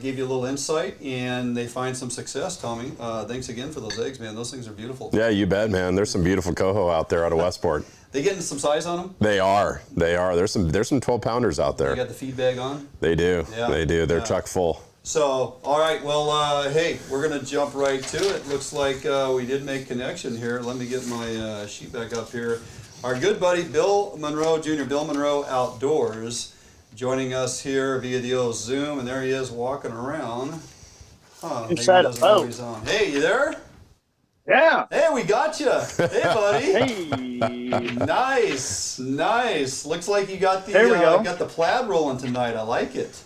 gave you a little insight and they find some success, Tommy. Thanks again for those eggs, man. Those things are beautiful. Yeah, you bet, man. There's some beautiful coho out there out of Westport. They getting some size on them? They are. There's some 12-pounders out there. You got the feed bag on? They do. Yeah. They do. They're chock full. So, all right, well, hey, we're going to jump right to it. Looks like we did make connection here. Let me get my sheet back up here. Our good buddy Bill Monroe, Jr., Bill Monroe Outdoors, joining us here via the old Zoom, and there he is walking around. Inside a boat. Hey, you there? Yeah. Hey, we got you. Hey, buddy. Hey. Nice. Looks like you got the There we go. got the plaid rolling tonight. I like it.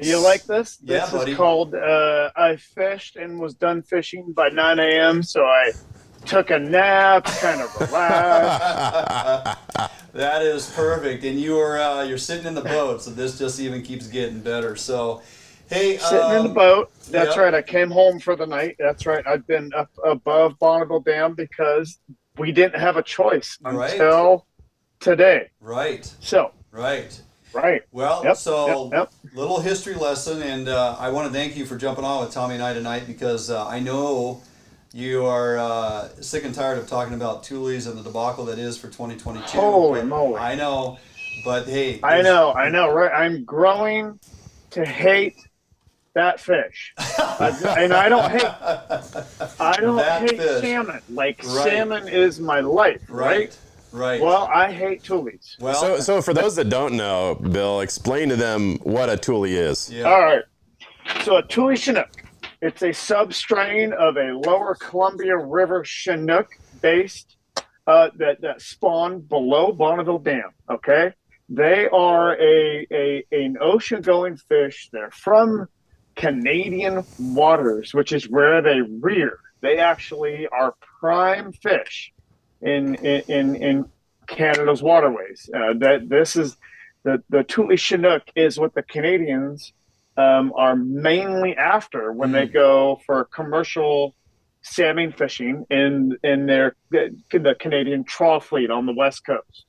You like this? Yeah, this buddy. is called, I fished and was done fishing by 9 a.m., so I took a nap, kind of relaxed. That is perfect. And you're sitting in the boat, so this just even keeps getting better. So, hey. Sitting in the boat. That's yep. right. I came home for the night. That's right. I've been up above Bonneville Dam because we didn't have a choice until today. Right. So. Right. Well, little history lesson, and I want to thank you for jumping on with Tommy and I tonight because I know you are sick and tired of talking about Tule's and the debacle that is for 2022. Holy moly. I know, but hey. I know, right? I'm growing to hate that fish. And I don't hate fish. salmon. Like, salmon is my life, right? Right. Well, I hate Tule's. Well, so for those that don't know, Bill, explain to them what a Tule is. Yeah. All right. So a Tule Chinook, it's a substrain of a lower Columbia River Chinook based that spawned below Bonneville Dam. Okay, they are an ocean going fish. They're from Canadian waters, which is where they rear. They actually are prime fish in Canada's waterways. This is the Tule Chinook is what the Canadians are mainly after when they go for commercial salmon fishing in the Canadian trawl fleet on the West Coast.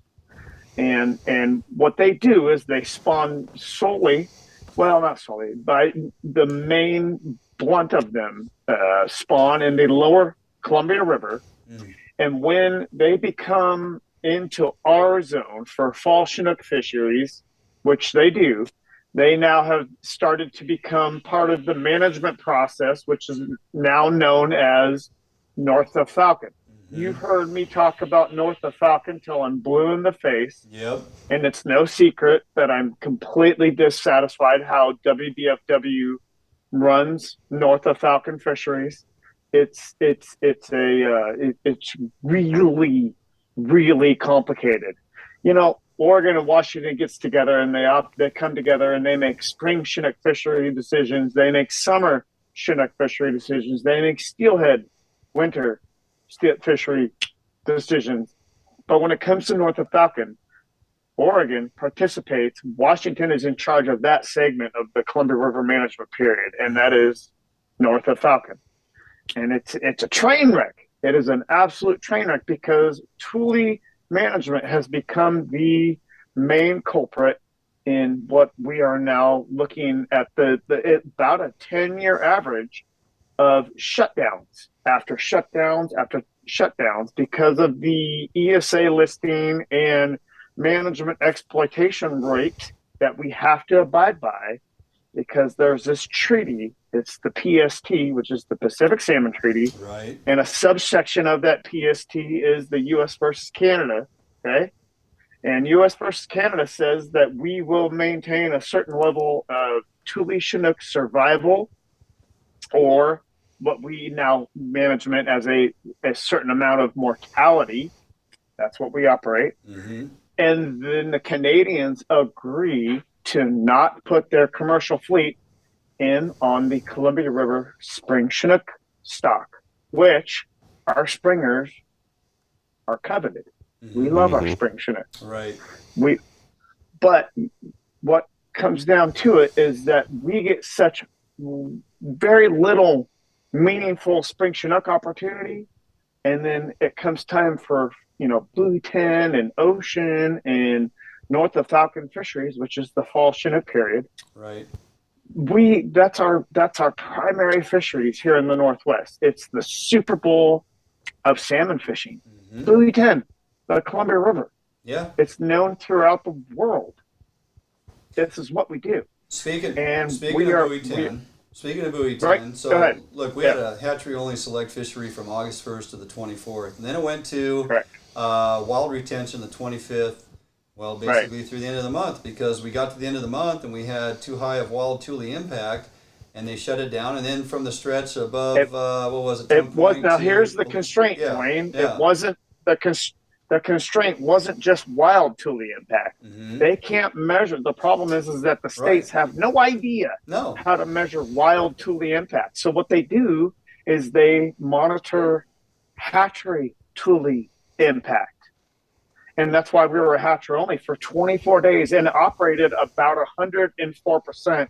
And what they do is they spawn not solely, but the main blunt of them spawn in the lower Columbia River. And when they become into our zone for fall Chinook fisheries, which they do, they now have started to become part of the management process, which is now known as North of Falcon. You've heard me talk about North of Falcon till I'm blue in the face. Yep. And it's no secret that I'm completely dissatisfied how WDFW runs North of Falcon fisheries. It's really, really complicated. You know, Oregon and Washington gets together and they come together and they make spring Chinook fishery decisions. They make summer Chinook fishery decisions. They make steelhead winter fishery decisions. But when it comes to North of Falcon, Oregon participates. Washington is in charge of that segment of the Columbia River management period, and that is north of Falcon. And it's a train wreck. It is an absolute train wreck because Tule management has become the main culprit in what we are now looking at about a 10-year average of shutdowns after shutdowns after shutdowns because of the ESA listing and management exploitation rate that we have to abide by, because there's this treaty. It's the PST, which is the Pacific Salmon Treaty. Right. And a subsection of that PST is the U.S. versus Canada. Okay. And U.S. versus Canada says that we will maintain a certain level of Tule Chinook survival, or what we now management as a certain amount of mortality. That's what we operate. Mm-hmm. And then the Canadians agree to not put their commercial fleet in on the Columbia River spring Chinook stock, which our springers are coveted. Mm-hmm. We love our spring Chinook. Right. But what comes down to it is that we get such very little meaningful spring Chinook opportunity, and then it comes time for Blue 10 and Ocean and north of Falcon fisheries, which is the fall Chinook period. Right. That's our primary fisheries here in the Northwest. It's the Super Bowl of salmon fishing. Mm-hmm. Blue 10, the Columbia River. Yeah. It's known throughout the world. This is what we do. Speaking of Buoy 10, right, so look, we had a hatchery-only select fishery from August 1st to the 24th, and then it went to wild retention the 25th, well, basically through the end of the month, because we got to the end of the month and we had too high of wild Tule impact, and they shut it down. And then from the stretch above, what was it? Here's the constraint, Dwayne. Yeah. It wasn't the constraint wasn't just wild Tule impact. Mm-hmm. They can't measure. The problem is that the states have no idea how to measure wild Tule impact. So what they do is they monitor hatchery Tule impact. And that's why we were a hatchery only for 24 days and operated about 104%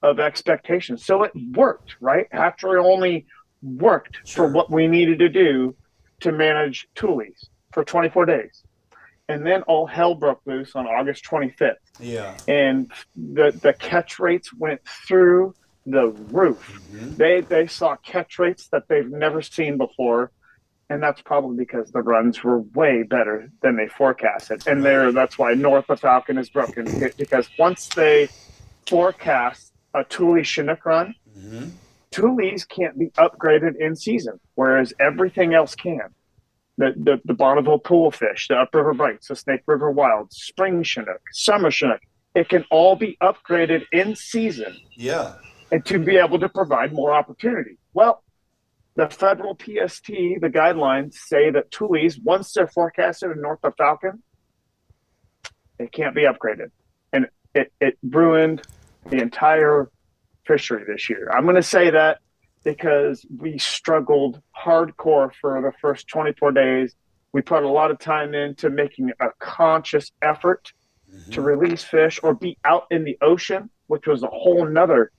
of expectations. So it worked, right? Hatchery only worked for what we needed to do to manage Tules for 24 days. And then all hell broke loose on August 25th. Yeah. And the catch rates went through the roof. Mm-hmm. They saw catch rates that they've never seen before. And that's probably because the runs were way better than they forecasted. And that's why north of Falcon is broken. Because once they forecast a Tule Chinook run, Tules can't be upgraded in season, whereas everything else can. The Bonneville pool fish, the upriver bites, the Snake River wild, spring Chinook, summer Chinook, it can all be upgraded in season. Yeah. And to be able to provide more opportunity. Well, the federal PST, the guidelines say that Tules, once they're forecasted in north of Falcon, they can't be upgraded. And it ruined the entire fishery this year. I'm going to say that because we struggled hardcore for the first 24 days. We put a lot of time into making a conscious effort to release fish or be out in the ocean, which was a whole nother,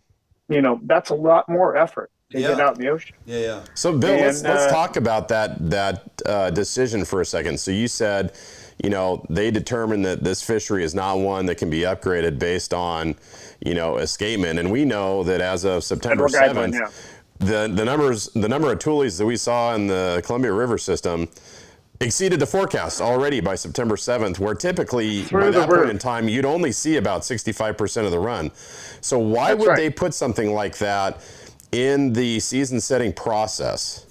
that's a lot more effort. To get out in the ocean. Yeah. So, Bill, let's talk about that decision for a second. So you said, they determined that this fishery is not one that can be upgraded based on, escapement. And we know that as of September 7th, the number of Tules that we saw in the Columbia River system exceeded the forecast already by September 7th, where typically by that point in time, you'd only see about 65% of the run. So why would they put something like that in the season setting process?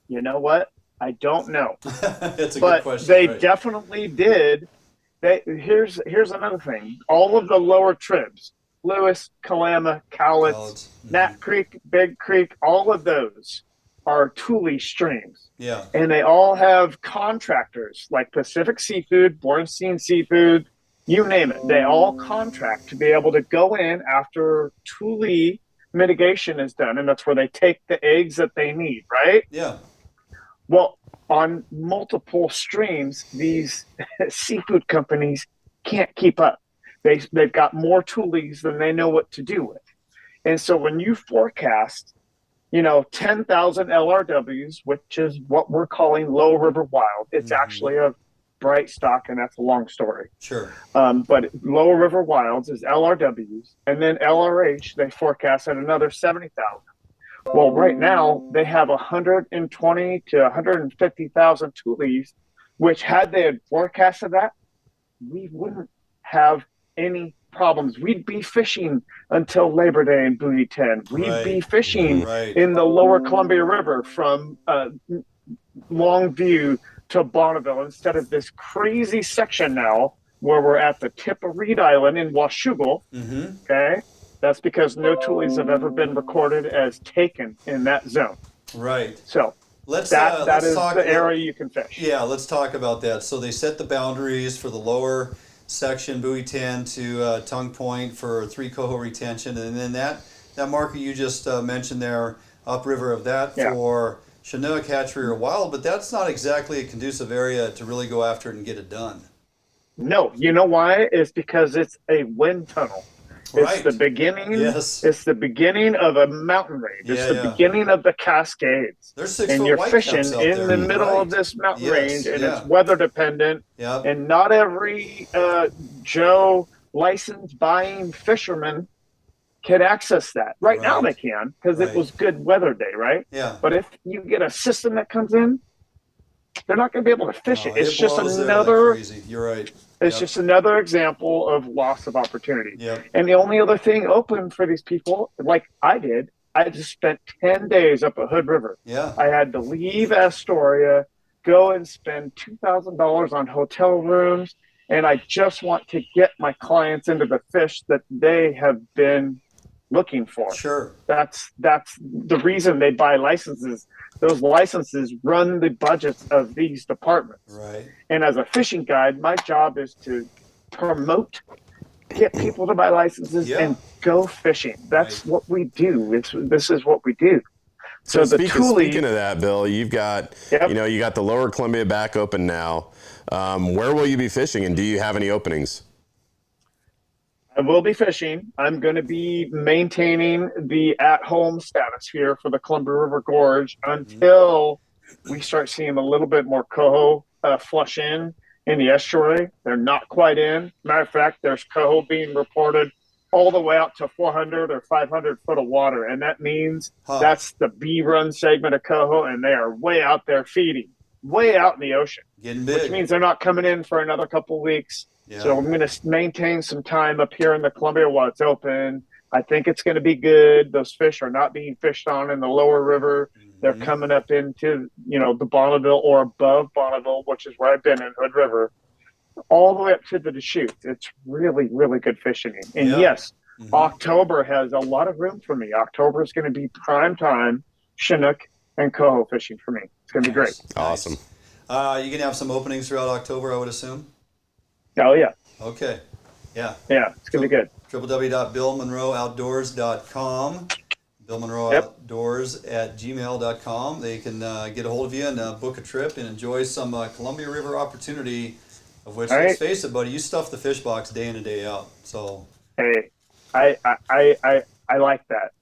You know what? I don't know. That's a good question. They definitely did. Here's another thing. All of the lower tribs, Lewis, Kalama, Cowlitz, Nat Creek, Big Creek, all of those are Tule streams. Yeah. And they all have contractors like Pacific Seafood, Bornstein Seafood, you name it. They all contract to be able to go in after Tule mitigation is done, and that's where they take the eggs that they need, right? Yeah. Well, on multiple streams, these seafood companies can't keep up. They've got more Tules than they know what to do with. And so when you forecast, 10,000 LRWs, which is what we're calling low river wild, it's actually a bright stock, and that's a long story. Sure. But low river wilds is LRWs, and then LRH, they forecast at another 70,000. Well, right now they have 120 to 150,000 Tules, which had they had forecasted that, we wouldn't have any problems. We'd be fishing until Labor Day in Buoy 10. We'd be fishing in the lower Columbia River from Longview to Bonneville instead of this crazy section now where we're at the tip of Reed Island in Washougal. Okay. That's because no Tules have ever been recorded as taken in that zone. Right. So that is the area you can fish. Yeah, let's talk about that. So they set the boundaries for the lower section, Buoy 10 to Tongue Point for 3 coho retention, and then that marker you just mentioned there, upriver of that for Chinook, hatchery, or wild, but that's not exactly a conducive area to really go after it and get it done. No, you know why? It's because it's a wind tunnel. It's the beginning. Yes. It's the beginning of a mountain range. It's the beginning of the Cascades. There's 6 and foot you're white fishing caps out in there. the middle of this mountain range, and it's weather dependent. Yep. And not every Joe licensed buying fisherman can access that. Right now they can because it was good weather day, right? Yeah. But if you get a system that comes in, they're not going to be able to fish it. It's just another. You're right. It's just another example of loss of opportunity. And the only other thing open for these people, like I did, I just spent 10 days up at Hood River. Yeah. I had to leave Astoria, go and spend $2,000 on hotel rooms, and I just want to get my clients into the fish that they have been looking for. Sure. That's the reason they buy licenses. Those licenses run the budgets of these departments. Right. And as a fishing guide, my job is to promote, get people to buy licenses and go fishing. That's what we do. This is what we do. So the speaking of that, Bill, you've got you got the lower Columbia back open now. Where will you be fishing, and do you have any openings? I will be fishing. I'm going to be maintaining the at-home status here for the Columbia River Gorge until we start seeing a little bit more coho flush in the estuary. They're not quite in. Matter of fact, there's coho being reported all the way out to 400 or 500 foot of water, and that means that's the B-run segment of coho, and they are way out there feeding, way out in the ocean. Getting big. Which means they're not coming in for another couple of weeks. Yeah. So I'm going to maintain some time up here in the Columbia while it's open. I think it's going to be good. Those fish are not being fished on in the lower river. They're coming up into, the Bonneville or above Bonneville, which is where I've been in Hood River, all the way up to the Deschutes. It's really, really good fishing. And yes, October has a lot of room for me. October is going to be prime time Chinook and coho fishing for me. It's going to be great. Awesome. You're going to have some openings throughout October, I would assume? Oh, yeah. Okay. Yeah. Yeah, it's going to be good. www.billmonroeoutdoors.com. BillMonroeOutdoors@gmail.com. They can get a hold of you and book a trip and enjoy some Columbia River opportunity, of which, let's face it, buddy, you stuff the fish box day in and day out. So. Hey, I like that.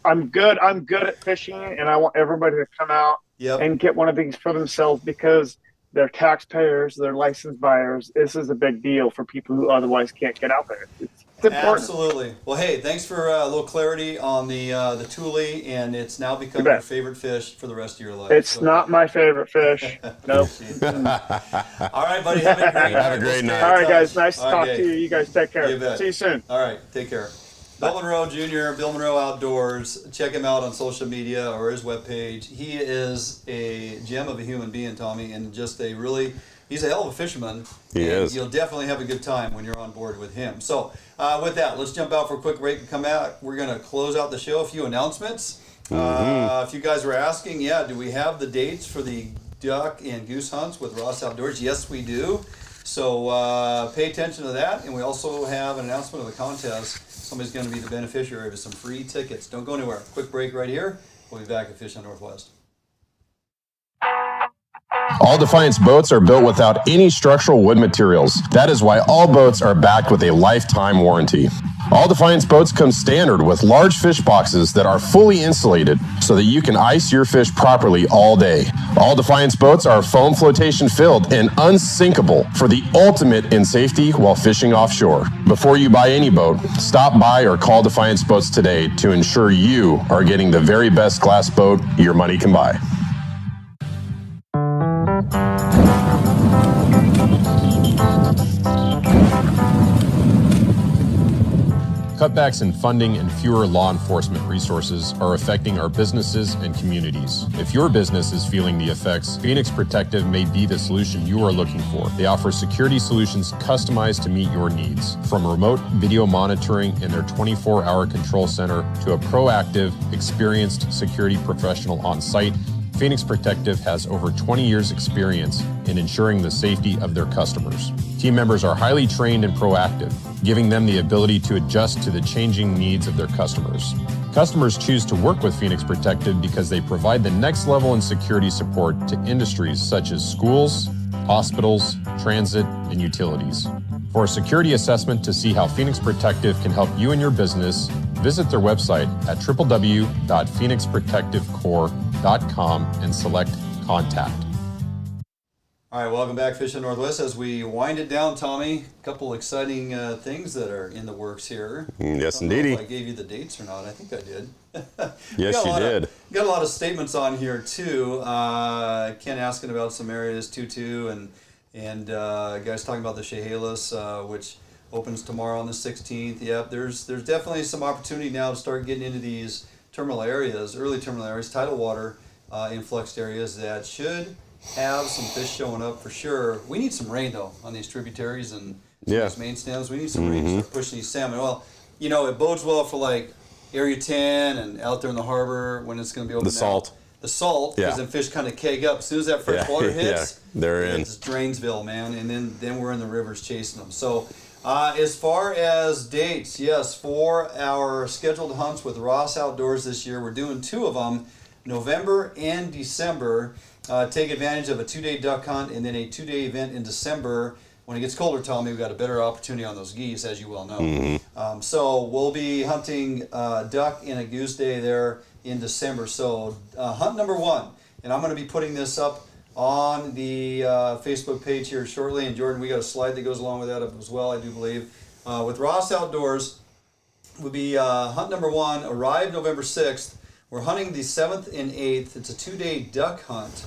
I'm good at fishing, and I want everybody to come out and get one of these for themselves because they're taxpayers, they're licensed buyers. This is a big deal for people who otherwise can't get out there. It's important. Absolutely. Well, hey, thanks for a little clarity on the Tule, and it's now become your favorite fish for the rest of your life. It's not my favorite fish. Nope. All right, buddy. Have a great night. All right, guys. Nice to talk to you. You guys take care. You bet. See you soon. All right. Take care. Bill Monroe Jr., Bill Monroe Outdoors. Check him out on social media or his webpage. He is a gem of a human being, Tommy, and just he's a hell of a fisherman. He is. You'll definitely have a good time when you're on board with him. So with that, let's jump out for a quick break and come out. We're going to close out the show. A few announcements. If you guys were asking, do we have the dates for the duck and goose hunts with Ross Outdoors? Yes, we do. So pay attention to that. And we also have an announcement of a contest. Somebody's going to be the beneficiary of some free tickets. Don't go anywhere. Quick break right here. We'll be back at Fish on Northwest. All Defiance boats are built without any structural wood materials. That is why all boats are backed with a lifetime warranty. All Defiance boats come standard with large fish boxes that are fully insulated so that you can ice your fish properly all day. All Defiance boats are foam flotation filled and unsinkable for the ultimate in safety while fishing offshore. Before you buy any boat, stop by or call Defiance Boats today to ensure you are getting the very best glass boat your money can buy. Cutbacks in funding and fewer law enforcement resources are affecting our businesses and communities. If your business is feeling the effects, Phoenix Protective may be the solution you are looking for. They offer security solutions customized to meet your needs. From remote video monitoring in their 24-hour control center to a proactive, experienced security professional on site, Phoenix Protective has over 20 years experience in ensuring the safety of their customers. Team members are highly trained and proactive, giving them the ability to adjust to the changing needs of their customers. Customers choose to work with Phoenix Protective because they provide the next level in security support to industries such as schools, hospitals, transit, and utilities. For a security assessment to see how Phoenix Protective can help you and your business, visit their website at www.phoenixprotectivecorps.com and select Contact. All right, welcome back, Fishing Northwest. As we wind it down, Tommy, a couple exciting things that are in the works here. Yes, I don't know indeedy. if I gave you the dates or not. I think I did. Yes, you did. Got a lot of statements on here too. Ken asking about some areas, Tutu, and guys talking about the Chehalis, which opens tomorrow on the 16th. Yep, there's definitely some opportunity now to start getting into these terminal areas, early terminal areas, tidal water influxed areas that should have some fish showing up for sure. We need some rain though on these tributaries and these main stems. We need some rain to start pushing these salmon. Well, you know, it bodes well for like Area 10 and out there in the harbor when it's going to be open. The salt. The salt, because then fish kind of keg up. As soon as that fresh water hits, they're in. It's Drainsville, man, and then we're in the rivers chasing them. So as far as dates, yes, for our scheduled hunts with Ross Outdoors this year, we're doing 2 of them, November and December. Take advantage of a 2-day duck hunt and then a 2-day event in December. When it gets colder, Tommy, we've got a better opportunity on those geese, as you well know. So we'll be hunting duck and a goose day there in December. So hunt number 1, and I'm going to be putting this up on the Facebook page here shortly. And Jordan, we got a slide that goes along with that as well, I do believe. With Ross Outdoors, will be hunt number 1, arrive November 6th. We're hunting the 7th and 8th. It's a 2-day duck hunt.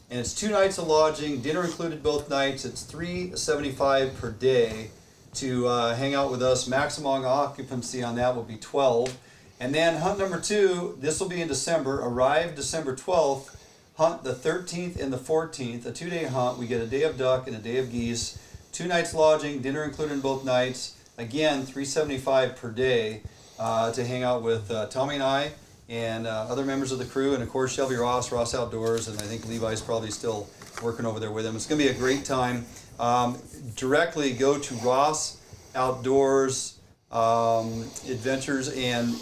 And it's 2 nights of lodging, dinner included both nights. It's $375 per day to hang out with us. Maximum occupancy on that will be 12. And then hunt number 2, this will be in December. Arrive December 12th. Hunt the 13th and the 14th. A 2-day hunt. We get a day of duck and a day of geese. 2 nights lodging, dinner included in both nights. Again, $375 per day to hang out with Tommy and I. And other members of the crew, and of course Shelby Ross Outdoors, and I think Levi's probably still working over there with them. It's going to be a great time. Directly go to Ross Outdoors Adventures and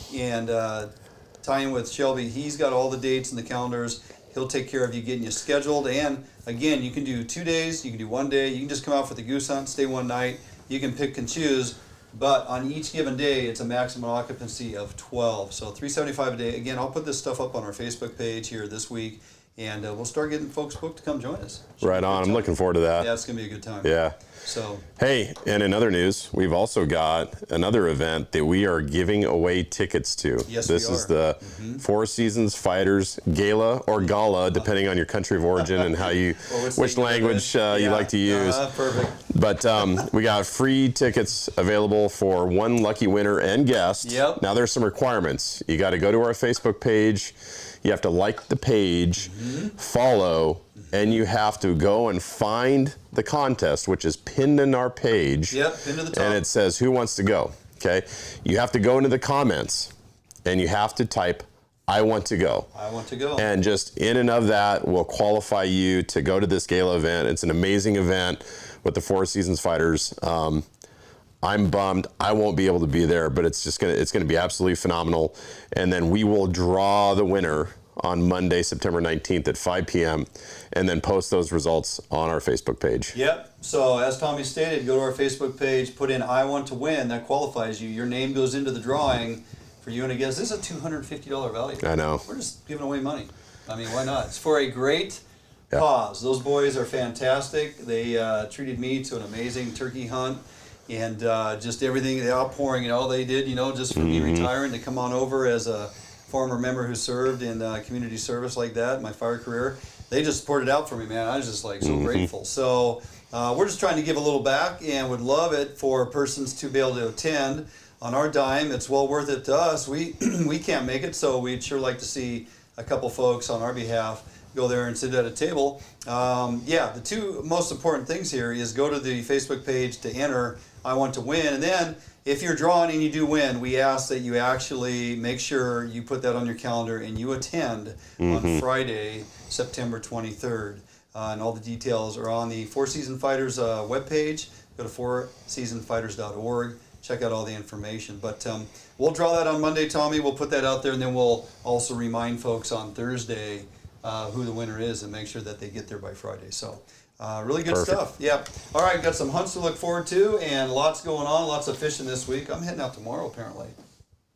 tie in with Shelby. He's got all the dates and the calendars. He'll take care of you getting you scheduled. And again, you can do 2 days, you can do 1 day, you can just come out for the goose hunt, stay 1 night. You can pick and choose. But on each given day, it's a maximum occupancy of 12. So $375 a day. Again, I'll put this stuff up on our Facebook page here this week, and we'll start getting folks booked to come join us. Right on. I'm looking forward to that. Yeah, it's going to be a good time. Yeah. So. Hey, and in other news, we've also got another event that we are giving away tickets to. Yes, this is the Four Seasons Fighters Gala or Gala, depending on your country of origin and how you, which language you like to use. Perfect. But we got free tickets available for one lucky winner and guest. Yep. Now there's some requirements. You got to go to our Facebook page. You have to like the page, follow, and you have to go and find the contest, which is pinned in our page. Yep, pinned to the top. And it says who wants to go. Okay. You have to go into the comments and you have to type I want to go. I want to go. And just in and of that will qualify you to go to this gala event. It's an amazing event with the Four Seasons Fighters. I'm bummed I won't be able to be there, but it's gonna be absolutely phenomenal. And then we will draw the winner on Monday, September 19th at 5 p.m. and then post those results on our Facebook page. Yep. So as Tommy stated, go to our Facebook page, put in "I want to win." That qualifies you. Your name goes into the drawing for you and a guest. This is a $250 value. I know. We're just giving away money. I mean, why not? It's for a great cause. Those boys are fantastic. They treated me to an amazing turkey hunt. And just everything, the outpouring and all they did, just for me retiring to come on over as a former member who served in community service like that, my fire career. They just poured it out for me, man. I was just like so grateful. So we're just trying to give a little back and would love it for persons to be able to attend on our dime. It's well worth it to us. We can't make it, so we'd sure like to see a couple folks on our behalf go there and sit at a table. The two most important things here is go to the Facebook page to enter "I want to win," and then if you're drawn and you do win, we ask that you actually make sure you put that on your calendar and you attend on Friday, September 23rd. And all the details are on the Four Season Fighters webpage. Go to fourseasonfighters.org. Check out all the information. But we'll draw that on Monday, Tommy. We'll put that out there, and then we'll also remind folks on Thursday who the winner is and make sure that they get there by Friday. So really good stuff. Yeah. All right, got some hunts to look forward to and lots going on, lots of fishing this week. I'm heading out tomorrow, apparently.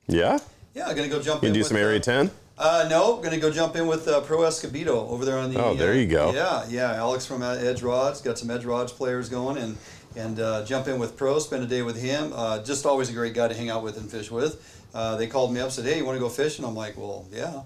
Yeah? Yeah, I'm going to go jump in. You do some Area 10? No, going to go jump in with Pro Escobedo over there on the... Oh, there you go. Yeah. Alex from Edge Rods, got some Edge Rods players going and jump in with Pro, spend a day with him. Just always a great guy to hang out with and fish with. They called me up, said, "Hey, you want to go fishing?" I'm like, "Well, yeah."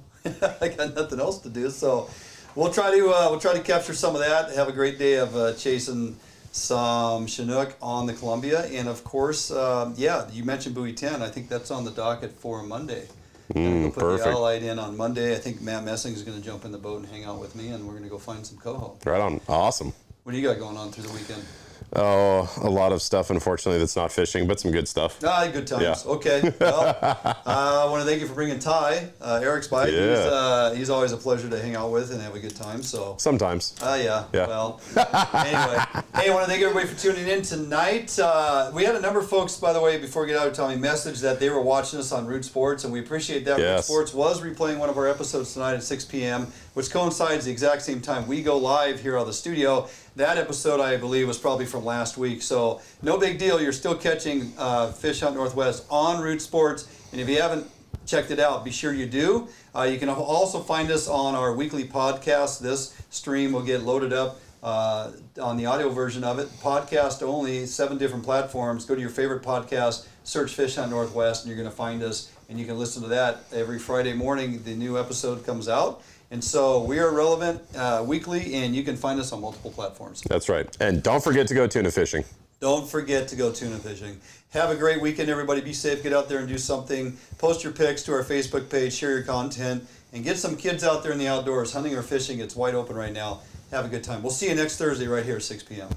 I got nothing else to do, so we'll try to capture some of that. Have a great day of chasing some Chinook on the Columbia, and of course, you mentioned Buoy 10. I think that's on the docket for Monday. Go put the Allied in on Monday. I think Matt Messing is going to jump in the boat and hang out with me, and we're going to go find some coho. Right on. Awesome. What do you got going on through the weekend? Oh, a lot of stuff, unfortunately, that's not fishing, but some good stuff. Good times. Yeah. Okay. Well, I want to thank you for bringing Ty, Eric's Bite. Yeah. He's always a pleasure to hang out with and have a good time. So sometimes. Yeah. Well, anyway. Hey, I want to thank everybody for tuning in tonight. We had a number of folks, by the way, before we get out of Tommy, message that they were watching us on Root Sports, and we appreciate that. Yes. Root Sports was replaying one of our episodes tonight at 6 p.m., which coincides the exact same time we go live here on the studio. That episode, I believe, was probably from last week. So no big deal. You're still catching Fish Hunt Northwest on Root Sports. And if you haven't checked it out, be sure you do. You can also find us on our weekly podcast. This stream will get loaded up on the audio version of it. Podcast only, 7 different platforms. Go to your favorite podcast, search Fish Hunt Northwest, and you're going to find us. And you can listen to that every Friday morning. The new episode comes out. And so we are relevant weekly, and you can find us on multiple platforms. That's right. And don't forget to go tuna fishing. Don't forget to go tuna fishing. Have a great weekend, everybody. Be safe. Get out there and do something. Post your pics to our Facebook page. Share your content. And get some kids out there in the outdoors. Hunting or fishing, it's wide open right now. Have a good time. We'll see you next Thursday right here at 6 p.m.